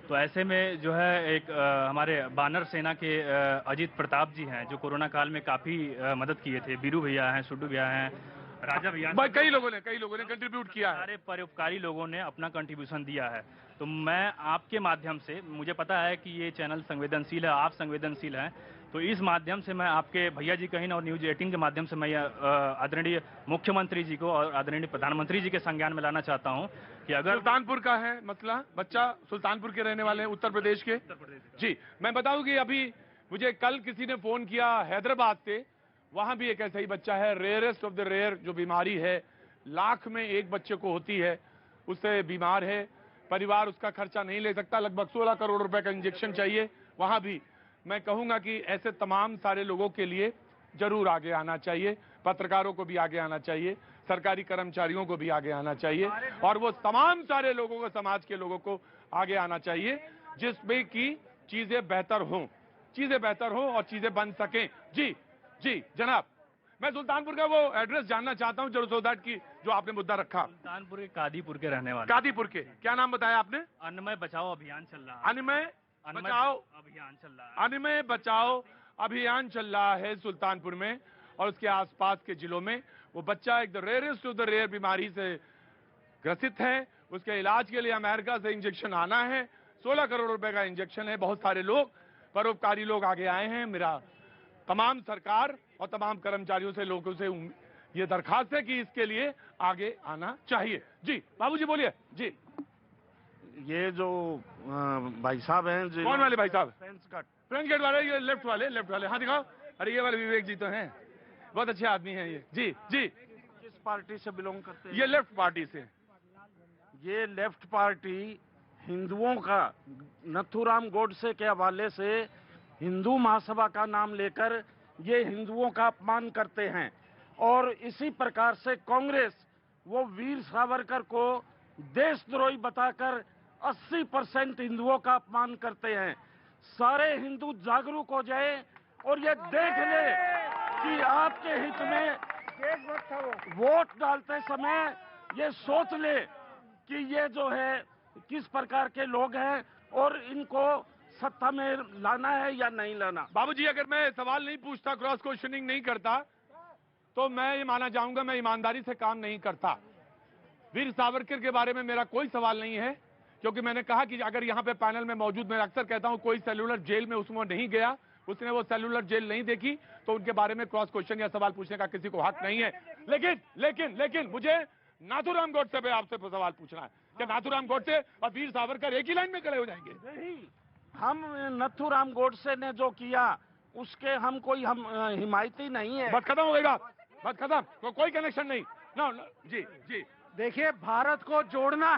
तो ऐसे में जो है एक हमारे बानर सेना के अजीत प्रताप जी हैं, जो कोरोना काल में काफी मदद किए थे। बीरू भैया हैं, सुड्डू भैया हैं, राजा भैया, कई लोगों ने कंट्रीब्यूट किया है। सारे परोपकारी लोगों ने अपना कंट्रीब्यूशन दिया है। तो मैं आपके माध्यम से, मुझे पता है कि ये चैनल संवेदनशील है, आप संवेदनशील हैं, तो इस माध्यम से मैं आपके भैया जी कहीं और न्यूज 18 के माध्यम से मैं आदरणीय मुख्यमंत्री जी को और आदरणीय प्रधानमंत्री जी के संज्ञान में लाना चाहता हूं कि अगर सुल्तानपुर का है मसला, बच्चा सुल्तानपुर के रहने वाले हैं, उत्तर प्रदेश के। जी मैं बताऊं कि अभी मुझे कल किसी ने फोन किया हैदराबाद से, वहां भी एक ऐसा ही बच्चा है, रेयरेस्ट ऑफ द रेयर जो बीमारी है, लाख में एक बच्चे को होती है, उससे बीमार है, परिवार उसका खर्चा नहीं ले सकता, लगभग 16 करोड़ रुपए का इंजेक्शन चाहिए। वहां भी मैं कहूंगा कि ऐसे तमाम सारे लोगों के लिए जरूर आगे आना चाहिए, पत्रकारों को भी आगे आना चाहिए, सरकारी कर्मचारियों को भी आगे आना चाहिए, और वो तमाम सारे लोगों को, समाज के लोगों को आगे आना चाहिए, जिसमें कि चीजें बेहतर हों और चीजें बन सकें। जी जी जनाब, मैं सुल्तानपुर का वो एड्रेस जानना चाहता हूं, सो दैट की जो आपने मुद्दा रखा। सुल्तानपुर के कादीपुर के रहने वाले। कादीपुर के, क्या नाम बताया आपने? अन्नमय बचाओ अभियान चल रहा है। अन्नमय बचाओ अभियान चल रहा है सुल्तानपुर में और उसके आसपास के जिलों में। वो बच्चा एक the rarest of the rare बीमारी से ग्रसित है, उसके इलाज के लिए अमेरिका से इंजेक्शन आना है, 16 करोड़ रुपए का इंजेक्शन है। बहुत सारे लोग, परोपकारी लोग आगे आए हैं। मेरा तमाम सरकार और तमाम कर्मचारियों से, लोगों से ये दरखास्त है कि इसके लिए आगे आना चाहिए। जी बाबूजी बोलिए। जी ये जो भाई साहब हैं, कौन वाले भाई साहब? फ्रेंच गेट वाले, ये लेफ्ट वाले, हाँ दिखाओ। अरे ये वाले विवेक जी तो हैं, बहुत अच्छे आदमी हैं ये। जी जी। किस पार्टी से बिलोंग करते हैं? ये लेफ्ट पार्टी से। ये लेफ्ट पार्टी हिंदुओं का, नथुराम गोडसे के हवाले से हिंदू महासभा का नाम लेकर ये हिंदुओं का अपमान करते हैं, और इसी प्रकार से कांग्रेस वो वीर सावरकर को देशद्रोही बताकर 80% हिंदुओं का अपमान करते हैं। सारे हिंदू जागरूक हो जाए और ये देख ले कि आपके हित में वोट डालते समय ये सोच ले कि ये जो है किस प्रकार के लोग हैं और इनको सत्ता में लाना है या नहीं लाना। बाबूजी अगर मैं सवाल नहीं पूछता, क्रॉस क्वेश्चनिंग नहीं करता, तो मैं ये माना जाऊंगा मैं ईमानदारी से काम नहीं करता। वीर सावरकर के बारे में मेरा कोई सवाल नहीं है, क्योंकि मैंने कहा कि अगर यहाँ पे पैनल में मौजूद, मैं अक्सर कहता हूँ कोई सेलुलर जेल में उसमें नहीं गया, उसने वो सेलुलर जेल नहीं देखी, तो उनके बारे में क्रॉस क्वेश्चन या सवाल पूछने का किसी को हक नहीं है। लेकिन मुझे नाथूराम गोडसे पे आपसे सवाल पूछना है कि नाथूराम गोडसे और वीर सावरकर एक ही लाइन में खड़े हो जाएंगे? नहीं, हम नथुराम गोडसे ने जो किया उसके हम हिमायती नहीं है। बात खत्म हो गई, बात खत्म, कोई कनेक्शन नहीं। नो जी जी। देखिए, भारत को जोड़ना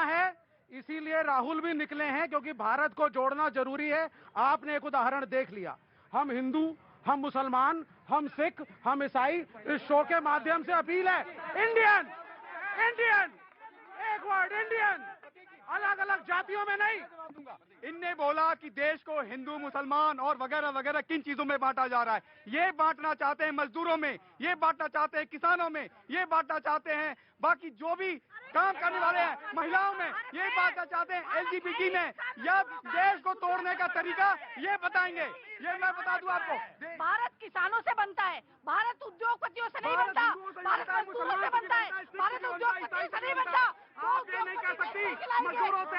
है, इसीलिए राहुल भी निकले हैं, क्योंकि भारत को जोड़ना जरूरी है। आपने एक उदाहरण देख लिया, हम हिंदू, हम मुसलमान, हम सिख, हम ईसाई, इस शो के माध्यम से अपील है, इंडियन, एक वर्ड इंडियन, अलग अलग जातियों में नहीं। इनने बोला कि देश को हिंदू, मुसलमान और वगैरह वगैरह किन चीजों में बांटा जा रहा है। ये बांटना चाहते हैं मजदूरों में, ये बांटना चाहते हैं किसानों में, ये बांटना चाहते हैं बाकी जो भी काम करने वाले हैं, महिलाओं में, ये बांटना चाहते हैं LGBT में। या देश को तोड़ने का तरीका ये बताएंगे। ये मैं बता दूं आपको, भारत किसानों से बनता है, भारत उद्योगपतियों से नहीं बनता, भारत मजदूरों से बनता है, भारत उद्योगपतियों से नहीं बनता। आप ये नहीं कह सकती मजदूरों से,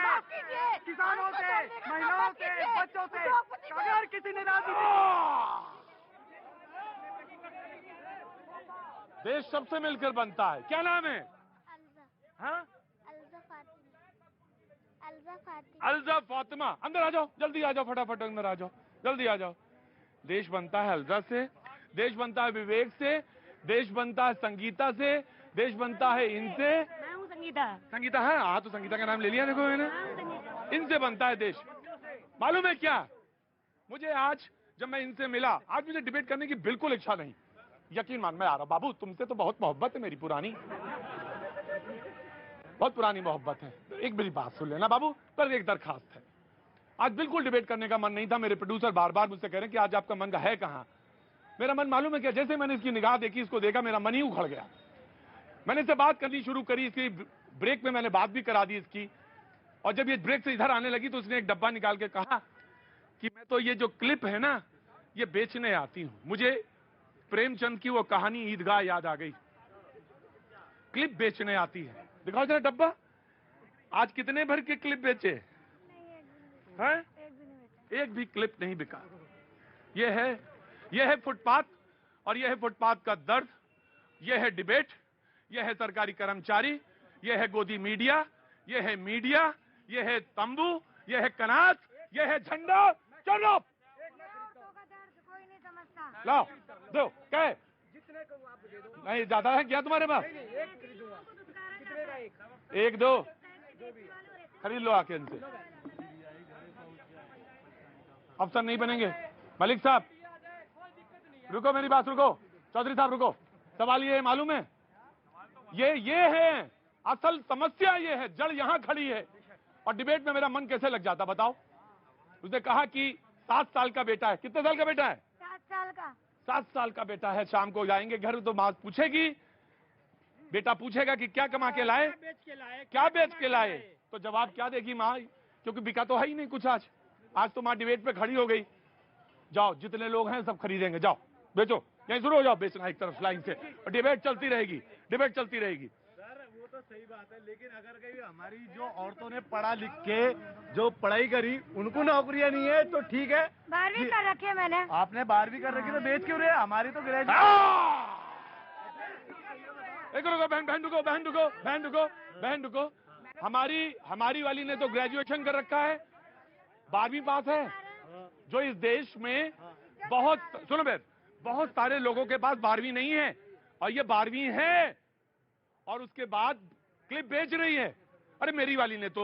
किसानों से, महिलाओं से, बच्चों से। अगर किसी ने राजनीति देश सबसे मिलकर बनता है। क्या नाम है? हाँ, अलजा फातिमा। अंदर आ जाओ, जल्दी आ जाओ, फटाफट अंदर आ जाओ, जल्दी आ जाओ। देश बनता है अलजा से, देश बनता है विवेक से, देश बनता है संगीता से, देश बनता है इनसे। मैं हूँ संगीता। संगीता है? हाँ, तो संगीता का नाम ले लिया देखो मैंने। इनसे बनता है देश। मालूम है क्या, मुझे आज जब मैं इनसे मिला, आज मुझे डिबेट करने की बिल्कुल इच्छा नहीं। यकीन मान, मैं आ रहा हूं। बाबू, तुमसे तो बहुत मोहब्बत है मेरी, पुरानी, बहुत पुरानी मोहब्बत है। तो एक मेरी बात सुन लेना बाबू, पर एक दरखास्त है। आज बिल्कुल डिबेट करने का मन नहीं था। मेरे प्रोड्यूसर बार बार मुझसे कह रहे हैं कि आज आपका मन है कहां। मेरा मन मालूम है क्या, जैसे मैंने इसकी निगाह देखी, इसको देखा, मेरा मन ही उखड़ गया। मैंने इससे बात करनी शुरू करी, इसकी ब्रेक में मैंने बात भी करा दी इसकी। और जब ये ब्रेक से इधर आने लगी तो उसने एक डब्बा निकाल के कहा कि मैं तो ये जो क्लिप है ना, ये बेचने आती हूं। मुझे प्रेमचंद की वो कहानी ईदगाह याद आ गई। क्लिप बेचने आती है। दिखाओ जरा डब्बा, आज कितने भर के क्लिप बेचे हैं? एक भी क्लिप नहीं बिका। ये है फुटपाथ, और ये है फुटपाथ का दर्द, ये है डिबेट, ये है सरकारी कर्मचारी, ये है गोदी मीडिया, ये है मीडिया, ये है तंबू, ये है कनात, ये है झंडा। चलो कोई नहीं समझता। लाओ दो, क्या है? नहीं ज्यादा है क्या तुम्हारे पास? एक दो खरीद लो आके इनसे। अफसर नहीं बनेंगे। मलिक साहब रुको, मेरी बात रुको। चौधरी साहब रुको। सवाल ये है, मालूम है, ये है असल समस्या, ये है जड़ यहां खड़ी है। और डिबेट में मेरा मन कैसे लग जाता बताओ। उसने कहा कि 7 साल का बेटा है। कितने साल का बेटा है? 7 साल का। 7 साल का बेटा है। शाम को जाएंगे घर तो माँ पूछेगी, बेटा पूछेगा कि क्या कमा के लाए, क्या बेच के लाए। तो जवाब क्या देगी माँ, क्योंकि बिका तो है ही नहीं कुछ। आज तो माँ डिबेट पे खड़ी हो गई। जाओ जितने लोग हैं सब खरीदेंगे, जाओ बेचो, यहीं शुरू हो जाओ बेचना एक तरफ लाइन से, और डिबेट चलती रहेगी, डिबेट चलती रहेगी। सर वो तो सही बात है, लेकिन अगर कहीं हमारी जो औरतों ने पढ़ा लिख के जो पढ़ाई करी उनको नौकरियां नहीं है तो ठीक है। 12वीं कर रखी है मैंने। आपने 12वीं कर रखी तो बेच क्यों रहे? हमारी तो ग्रेजुएट। एक रुको बहन रुको। हमारी वाली ने तो ग्रेजुएशन कर रखा है, 12वीं पास है। जो इस देश में बहुत सारे लोगों के पास 12वीं नहीं है, और ये 12वीं है और उसके बाद क्लिप बेच रही है। अरे मेरी वाली ने तो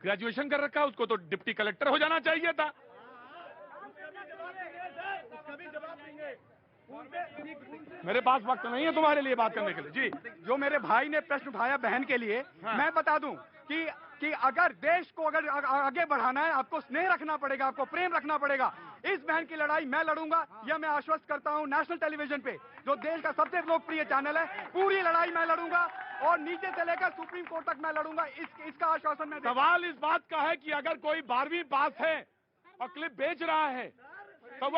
ग्रेजुएशन कर रखा है, उसको तो डिप्टी कलेक्टर हो जाना चाहिए था। मेरे पास वक्त नहीं है तुम्हारे लिए बात करने के लिए। जी, जो मेरे भाई ने प्रश्न उठाया बहन के लिए, मैं बता दूं कि अगर देश को अगर आगे बढ़ाना है, आपको स्नेह रखना पड़ेगा, आपको प्रेम रखना पड़ेगा। इस बहन की लड़ाई मैं लड़ूंगा, यह मैं आश्वस्त करता हूं। नेशनल टेलीविजन पे, जो देश का सबसे लोकप्रिय चैनल है, पूरी लड़ाई मैं लड़ूंगा, और नीचे से लेकर सुप्रीम कोर्ट तक मैं लड़ूंगा। इसका आश्वासन मैं। सवाल इस बात का है कि अगर कोई 12वीं पास है और क्लिप बेच रहा है तो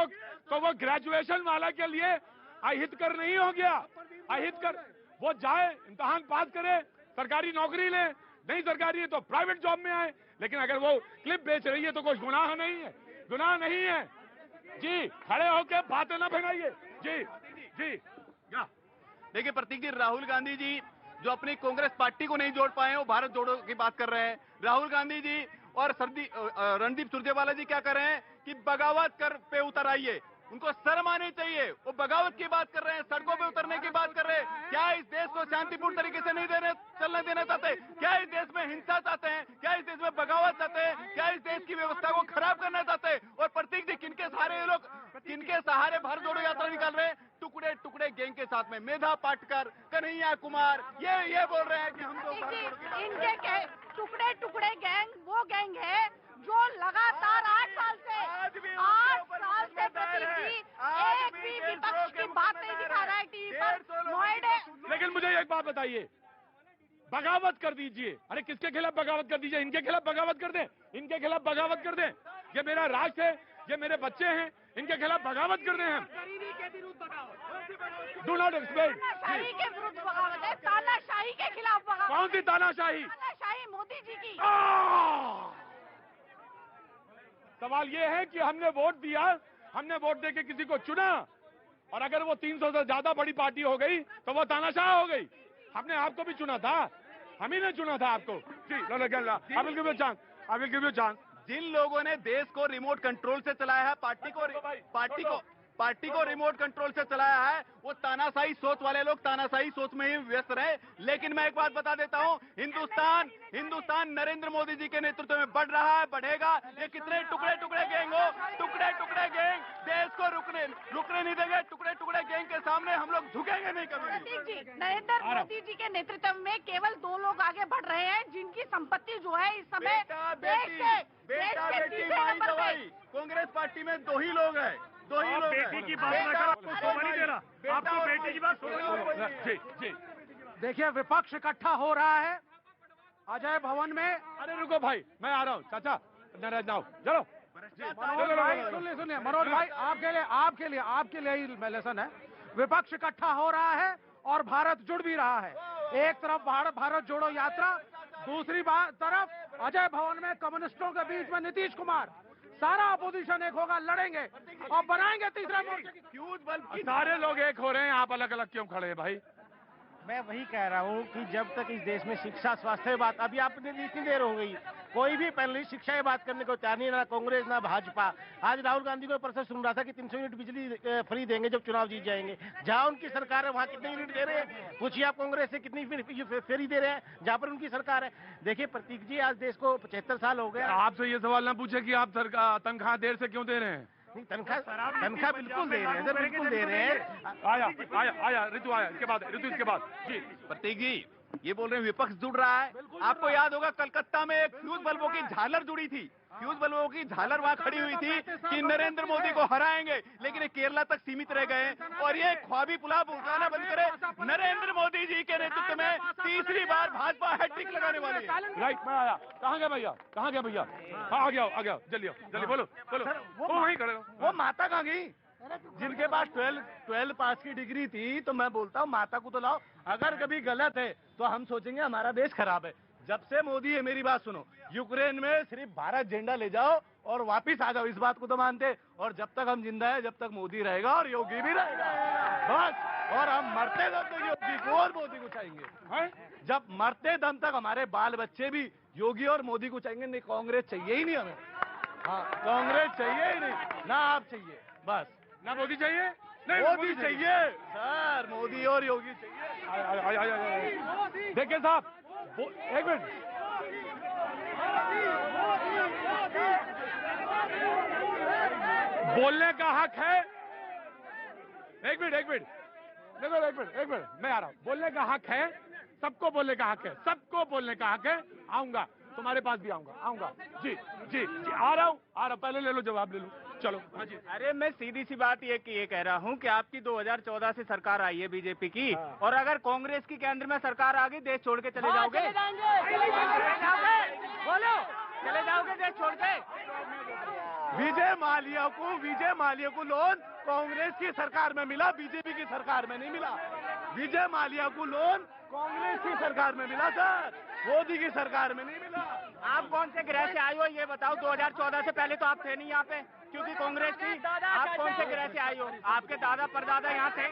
वो ग्रेजुएशन वाला के लिए अहितकर नहीं हो गया। अहितकर वो जाए, इम्तिहान पास करे, सरकारी नौकरी ले, नहीं सरकारी है तो प्राइवेट जॉब में आए। लेकिन अगर वो क्लिप बेच रही है तो कोई गुनाह नहीं है, गुनाह नहीं है। जी, खड़े होकर बातें ना फैलाइए। जी देखिए प्रतीक जी, राहुल गांधी जी जो अपनी कांग्रेस पार्टी को नहीं जोड़ पाए हैं, वो भारत जोड़ो की बात कर रहे हैं। राहुल गांधी जी और रणदीप सुरजेवाला जी क्या कर रहे हैं कि बगावत कर पे उतर आइए। उनको शर्म आनी चाहिए। वो बगावत की बात कर रहे हैं, सड़कों पे उतरने की बात कर रहे हैं। क्या इस देश को शांतिपूर्ण तरीके से नहीं चलने देना चाहते? क्या इस देश में हिंसा चाहते हैं? क्या इस देश में बगावत चाहते हैं? क्या इस देश की व्यवस्था को खराब करना चाहते हैं? और प्रतीक जी, किनके सहारे भारत जोड़ो यात्रा निकाल रहे हैं? टुकड़े टुकड़े गैंग के साथ में मेधा पाटकर, कन्हैया कुमार, ये बोल रहे हैं कि हम तो इनके टुकड़े टुकड़े गैंग वो गैंग है जो लगातार 8 साल से प्रतीक जी एक भी विपक्ष की बात नहीं दिखा रहा है टीवी पर। नोएडा। लेकिन मुझे एक बात बताइए, बगावत कर दीजिए। अरे किसके खिलाफ बगावत कर दीजिए? इनके खिलाफ बगावत कर दें, इनके खिलाफ बगावत कर दें। ये मेरा राष्ट्र है, ये मेरे बच्चे हैं, इनके खिलाफ बगावत कर दें हम। Do not explain. तानाशाही के विरुद्ध बगावत है, तानाशाही के खिलाफ बगावत। कौन सी तानाशाही? तानाशाही मोदी जी की। सवाल ये है कि हमने वोट दिया, हमने वोट देके किसी को चुना, और अगर वो 300 से ज्यादा बड़ी पार्टी हो गई तो वो तानाशाह हो गई। हमने आपको भी चुना था, हम ही ने चुना था आपको। जी, I will give you chance, I will give you chance. जिन लोगों ने देश को रिमोट कंट्रोल से चलाया है, पार्टी को रिमोट कंट्रोल से चलाया है, वो तानाशाही सोच वाले लोग तानाशाही सोच में ही व्यस्त रहे। लेकिन मैं एक बात बता देता हूं, हिंदुस्तान नरेंद्र मोदी जी के नेतृत्व में बढ़ रहा है, बढ़ेगा। ये कितने टुकड़े टुकड़े गैंग हो, टुकड़े गैंग देश को रुकने नहीं देंगे। टुकड़े गैंग के सामने हम लोग झुकेंगे नहीं कभी। प्रतीक जी, नरेंद्र मोदी जी के नेतृत्व में केवल 2 लोग आगे बढ़ रहे हैं, जिनकी संपत्ति जो है इस समय कांग्रेस पार्टी में 2 ही लोग हैं, 2 ही लोग। बेटी की बात ना करो, आपको शोभा नहीं दे रहा, आपको बेटी की बात जी। देखिए, विपक्ष इकट्ठा हो रहा है अजय भवन में। अरे रुको भाई, मैं आ रहा हूँ चाचा, नाराज ना हो, चलो। सुनिए मनोज भाई, आपके लिए ही लेसन है। विपक्ष इकट्ठा हो रहा है और भारत जुड़ भी रहा है। एक तरफ भारत जोड़ो यात्रा, दूसरी तरफ अजय भवन में कम्युनिस्टों के बीच में नीतीश कुमार। सारा अपोजिशन एक होगा, लड़ेंगे और बनाएंगे तीसरा मोर्चा की फ्यूज बल्ब। सारे लोग एक हो रहे हैं, आप अलग अलग क्यों खड़े हैं भाई? मैं वही कह रहा हूँ कि जब तक इस देश में शिक्षा स्वास्थ्य बात, अभी आपने इतनी देर हो गई, कोई भी पैनलिस्ट शिक्षा की बात करने को तैयार नहीं, ना कांग्रेस ना भाजपा। आज राहुल गांधी को परसों सुन रहा था कि 300 यूनिट बिजली फ्री देंगे जब चुनाव जीत जाएंगे। जहां उनकी सरकार है वहां कितने यूनिट दे रहे हैं? पूछिए आप कांग्रेस से कितनी फ्री दे रहे हैं जहां पर उनकी सरकार है। देखिए प्रतीक जी, आज देश को 75 साल हो गए। आपसे ये सवाल ना पूछे कि आप तनख्वाह देर से क्यों दे रहे हैं? तनख्वाह बिल्कुल दे रहे हैं सर, बिल्कुल दे रहे हैं। आया ऋतु आया, इसके बाद जी। प्रतीक जी, ये बोल रहे हैं विपक्ष जुड़ रहा है। आपको याद होगा कलकत्ता में एक फ्यूज बल्बों की झालर जुड़ी थी, फ्यूज बल्बों की झालर वहां खड़ी हुई थी कि नरेंद्र मोदी को हराएंगे, लेकिन ये केरला तक सीमित रह गए। और ये ख्वाबी पुलाव उठाना बंद करे। नरेंद्र मोदी जी के नेतृत्व में तीसरी बार भाजपा हैट्रिक लगाने वाली है। राइट, मैं आया। कहाँ गया भैया? हाँ, आ गया, जल्दी बोलो। वो वहीं खड़े। वो माता कहाँ गई? जिनके पास 12 पास की डिग्री थी, तो मैं बोलता हूँ माता को तो लाओ। अगर कभी गलत है तो हम सोचेंगे हमारा देश खराब है। जब से मोदी है, मेरी बात सुनो, यूक्रेन में सिर्फ भारत झंडा ले जाओ और वापिस आ जाओ, इस बात को तो मानते। और जब तक हम जिंदा है, जब तक मोदी रहेगा और योगी भी रहेगा, बस। और हम मरते दम तक योगी को और मोदी को चाहेंगे। जब मरते दम तक हमारे बाल बच्चे भी योगी और मोदी को चाहेंगे। नहीं, कांग्रेस चाहिए ही नहीं हमें। हाँ, कांग्रेस चाहिए ही नहीं, ना आप चाहिए, बस। ना मोदी चाहिए? नहीं, मोदी चाहिए सर, मोदी और योगी चाहिए। देखिए साहब, एक मिनट, बोलने का हक है। एक मिनट, मैं आ रहा हूँ। बोलने का हक है, सबको बोलने का हक है, आऊंगा, तुम्हारे पास भी आऊंगा। जी, आ रहा हूँ, पहले ले लो जवाब, ले लो, चलो। हाँ जी। अरे मैं सीधी सी बात ये कह रहा हूँ कि आपकी 2014 से सरकार आई है बीजेपी की, और अगर कांग्रेस की केंद्र में सरकार आ गई, देश छोड़ के चले जाओगे? बोलो, चले जाओगे देश छोड़ के? विजय माल्या को लोन कांग्रेस की सरकार में मिला, बीजेपी की सरकार में नहीं मिला। विजय माल्या को लोन कांग्रेस की सरकार में मिला सर, मोदी की सरकार में नहीं मिला। आप कौन से ग्रह से आए हो ये बताओ? 2014 से पहले तो आप थे नहीं यहाँ पे, क्योंकि कांग्रेस की। आप कौन से ग्रह से आए हो? आपके दादा परदादा यहाँ थे?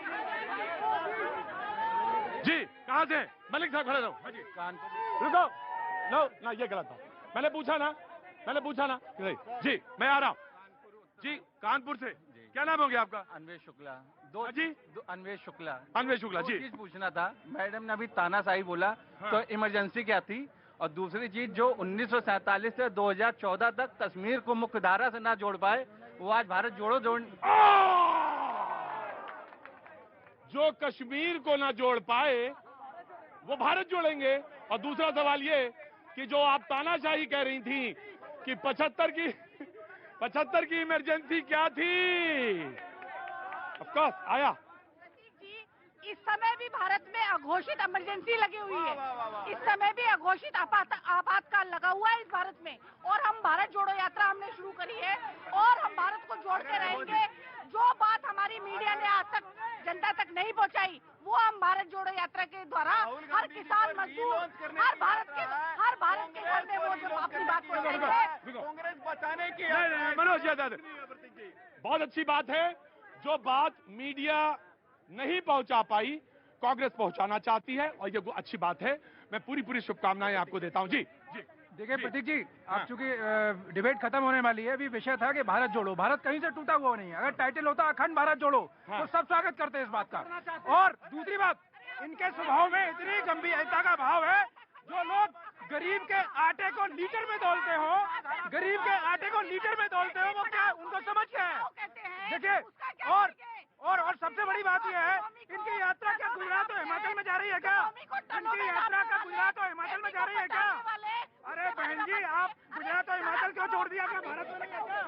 जी, कहाँ से? मलिक साहब खड़े रहो। हाँ जी, रुको, ना ये गलत था। मैंने पूछा ना। जी, मैं आ रहा हूँ। जी, कानपुर से। क्या नाम हो गया आपका? अन्वेष शुक्ला। अन्वेष शुक्ला जी। चीज पूछना था, मैडम ने अभी तानाशाही बोला, तो इमरजेंसी क्या थी? और दूसरी चीज, जो 1947 से 2014 तक कश्मीर को मुख्य धारा से ना जोड़ पाए, वो आज भारत जोड़ो जो कश्मीर को ना जोड़ पाए वो भारत जोड़ेंगे। और दूसरा सवाल ये कि जो आप तानाशाही कह रही थी कि 75 की इमरजेंसी क्या थी? ऑफ कोर्स आया। इस समय भी भारत में अघोषित इमरजेंसी लगी हुई है। इस समय भी अघोषित आपातकाल लगा हुआ है इस भारत में, और हम भारत जोड़ो यात्रा हमने शुरू करी है, और हम भारत को जोड़ते रहेंगे। जो बात हमारी मीडिया ने आज तक जनता तक नहीं पहुंचाई, वो हम भारत जोड़ो यात्रा के द्वारा हर किसान मजदूर, हर भारत के घर में वो जो अपनी बात पहुंचाएंगे। कांग्रेस बचाने की मनोज यादव, बहुत अच्छी बात है। जो बात मीडिया नहीं पहुंचा पाई, कांग्रेस पहुंचाना चाहती है और ये अच्छी बात है। मैं पूरी शुभकामनाएं आपको देता हूं। जी जी देखिए प्रतीक जी, आप चूंकि डिबेट खत्म होने वाली है, अभी विषय था कि भारत जोड़ो। भारत कहीं से टूटा हुआ नहीं है। अगर टाइटल होता अखंड भारत जोड़ो तो सब स्वागत करते हैं इस बात का। और दूसरी बात, इनके स्वभाव में इतनी गंभीरता का भाव है, जो लोग गरीब के आटे को लीटर में तौलते हो, गरीब के आटे को लीटर में तौलते हो, वो क्या उनको समझ क्या है? देखिए और सबसे बड़ी बात यह है, इनकी यात्रा क्या गुजरात और हिमाचल में जा रही है क्या? इनकी यात्रा क्या गुजरात और हिमाचल में जा रही है क्या? अरे बहन जी, आप गुजरात और हिमाचल क्यों छोड़ दिया? क्या भारत में नहीं है क्या?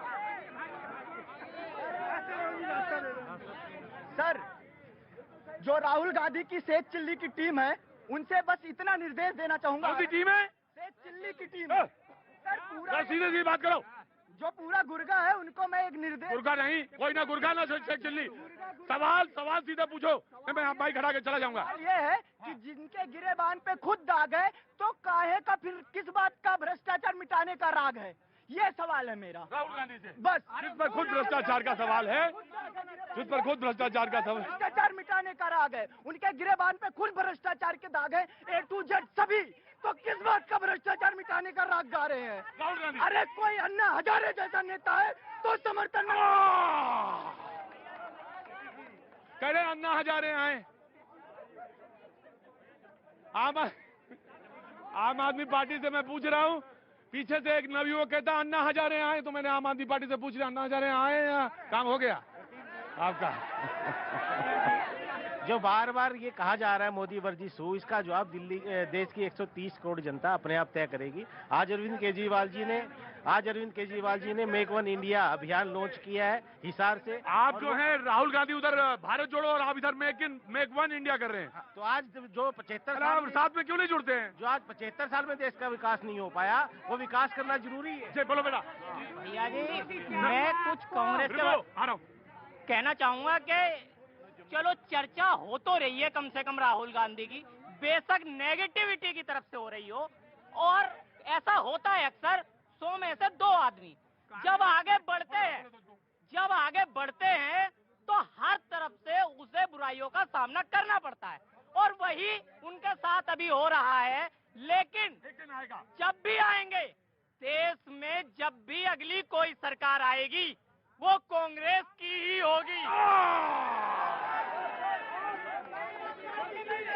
सर, जो राहुल गांधी की सेठ चिल्ली की टीम है, उनसे बस इतना निर्देश देना चाहूंगा। कौन सी टीम है? सेठ चिल्ली की टीम। सर पूरा सीधे बात करो। जो पूरा गुर्गा है, उनको मैं एक निर्देश। गुर्गा नहीं, कोई ना गुर्गा ना शेख चिल्ली। सवाल सीधा पूछो, मैं आप बाइक खड़ा के चला जाऊंगा। ये है कि जिनके गिरेबान पे खुद दाग है, तो काहे का फिर किस बात का भ्रष्टाचार मिटाने का राग है? ये सवाल है मेरा राहुल गांधी से। बस जिस पर खुद भ्रष्टाचार का सवाल है, जिस पर खुद भ्रष्टाचार का सवाल, भ्रष्टाचार मिटाने का राग है। उनके गिरेबान पे खुद भ्रष्टाचार के दाग है, A to Z सभी। तो किस बात का भ्रष्टाचार मिटाने का राग गा रहे हैं? राहुल गांधी। अरे कोई अन्ना हजारे जैसा नेता है तो समर्थन में। कह रहे अन्ना हजारे आए। आम आदमी पार्टी से मैं पूछ रहा हूँ, पीछे से एक नवयुवक कहता अन्ना हजारे आए, तो मैंने आम आदमी पार्टी से पूछ लिया अन्ना हजारे आए या काम हो गया आपका? जो बार बार ये कहा जा रहा है मोदी वर्जिस हो, इसका जवाब दिल्ली देश की 130 करोड़ जनता अपने आप तय करेगी। आज अरविंद केजरीवाल जी ने मेक वन इंडिया अभियान लॉन्च किया है हिसार से। आप जो है राहुल गांधी उधर भारत जोड़ो और आप इधर मेक वन इंडिया कर रहे हैं। तो आज जो 75 साल साथ में क्यों नहीं जुड़ते हैं? जो आज 75 साल में देश का विकास नहीं हो पाया, वो विकास करना जरूरी है। जी बोलो बेटा। भैया जी, मैं कुछ कांग्रेस के कहना चाहूंगा कि चलो चर्चा हो तो रही है कम से कम राहुल गांधी की, बेशक नेगेटिविटी की तरफ से हो रही हो, और ऐसा होता है अक्सर 100 में से 2 आदमी जब आगे बढ़ते हैं तो हर तरफ से उसे बुराइयों का सामना करना पड़ता है, और वही उनके साथ अभी हो रहा है। लेकिन जब भी आएंगे देश में, जब भी अगली कोई सरकार आएगी, वो कांग्रेस की ही होगी।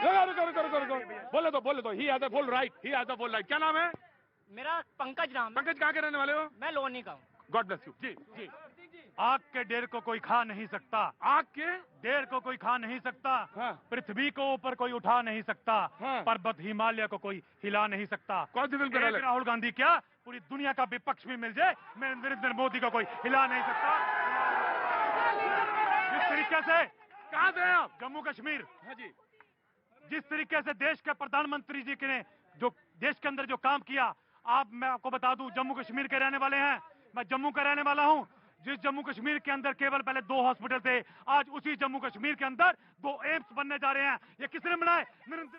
रुको। बोले तो he has the full right. क्या नाम है? मेरा पंकज नाम है। पंकज कहाँ के रहने वाले हो? मैं लोनी का हूँ। God bless you. जी। आग के डेर को कोई खा नहीं सकता। आग के डेर को कोई खा नहीं सकता। हाँ। पृथ्वी को ऊपर कोई उठा नहीं सकता। हाँ। पर्वत हिमालय को कोई हिला नहीं सकता। कौन सी फिल्म एक राहुल गांधी क्या पूरी दुनिया का विपक्ष भी मिल जाए, नरेंद्र मोदी को कोई हिला नहीं सकता। जिस तरीके से कहाँ से हैं आप? जम्मू कश्मीर। हाँ जी। जिस तरीके से देश के प्रधानमंत्री जी ने जो देश के अंदर जो काम किया, मैं आपको बता दूं, जम्मू कश्मीर के रहने वाले हैं, मैं जम्मू का रहने वाला हूं। जिस जम्मू कश्मीर के अंदर केवल पहले 2 हॉस्पिटल थे, आज उसी जम्मू कश्मीर के अंदर 2 एम्स बनने जा रहे हैं। ये किसने बनाए? नरेंद्र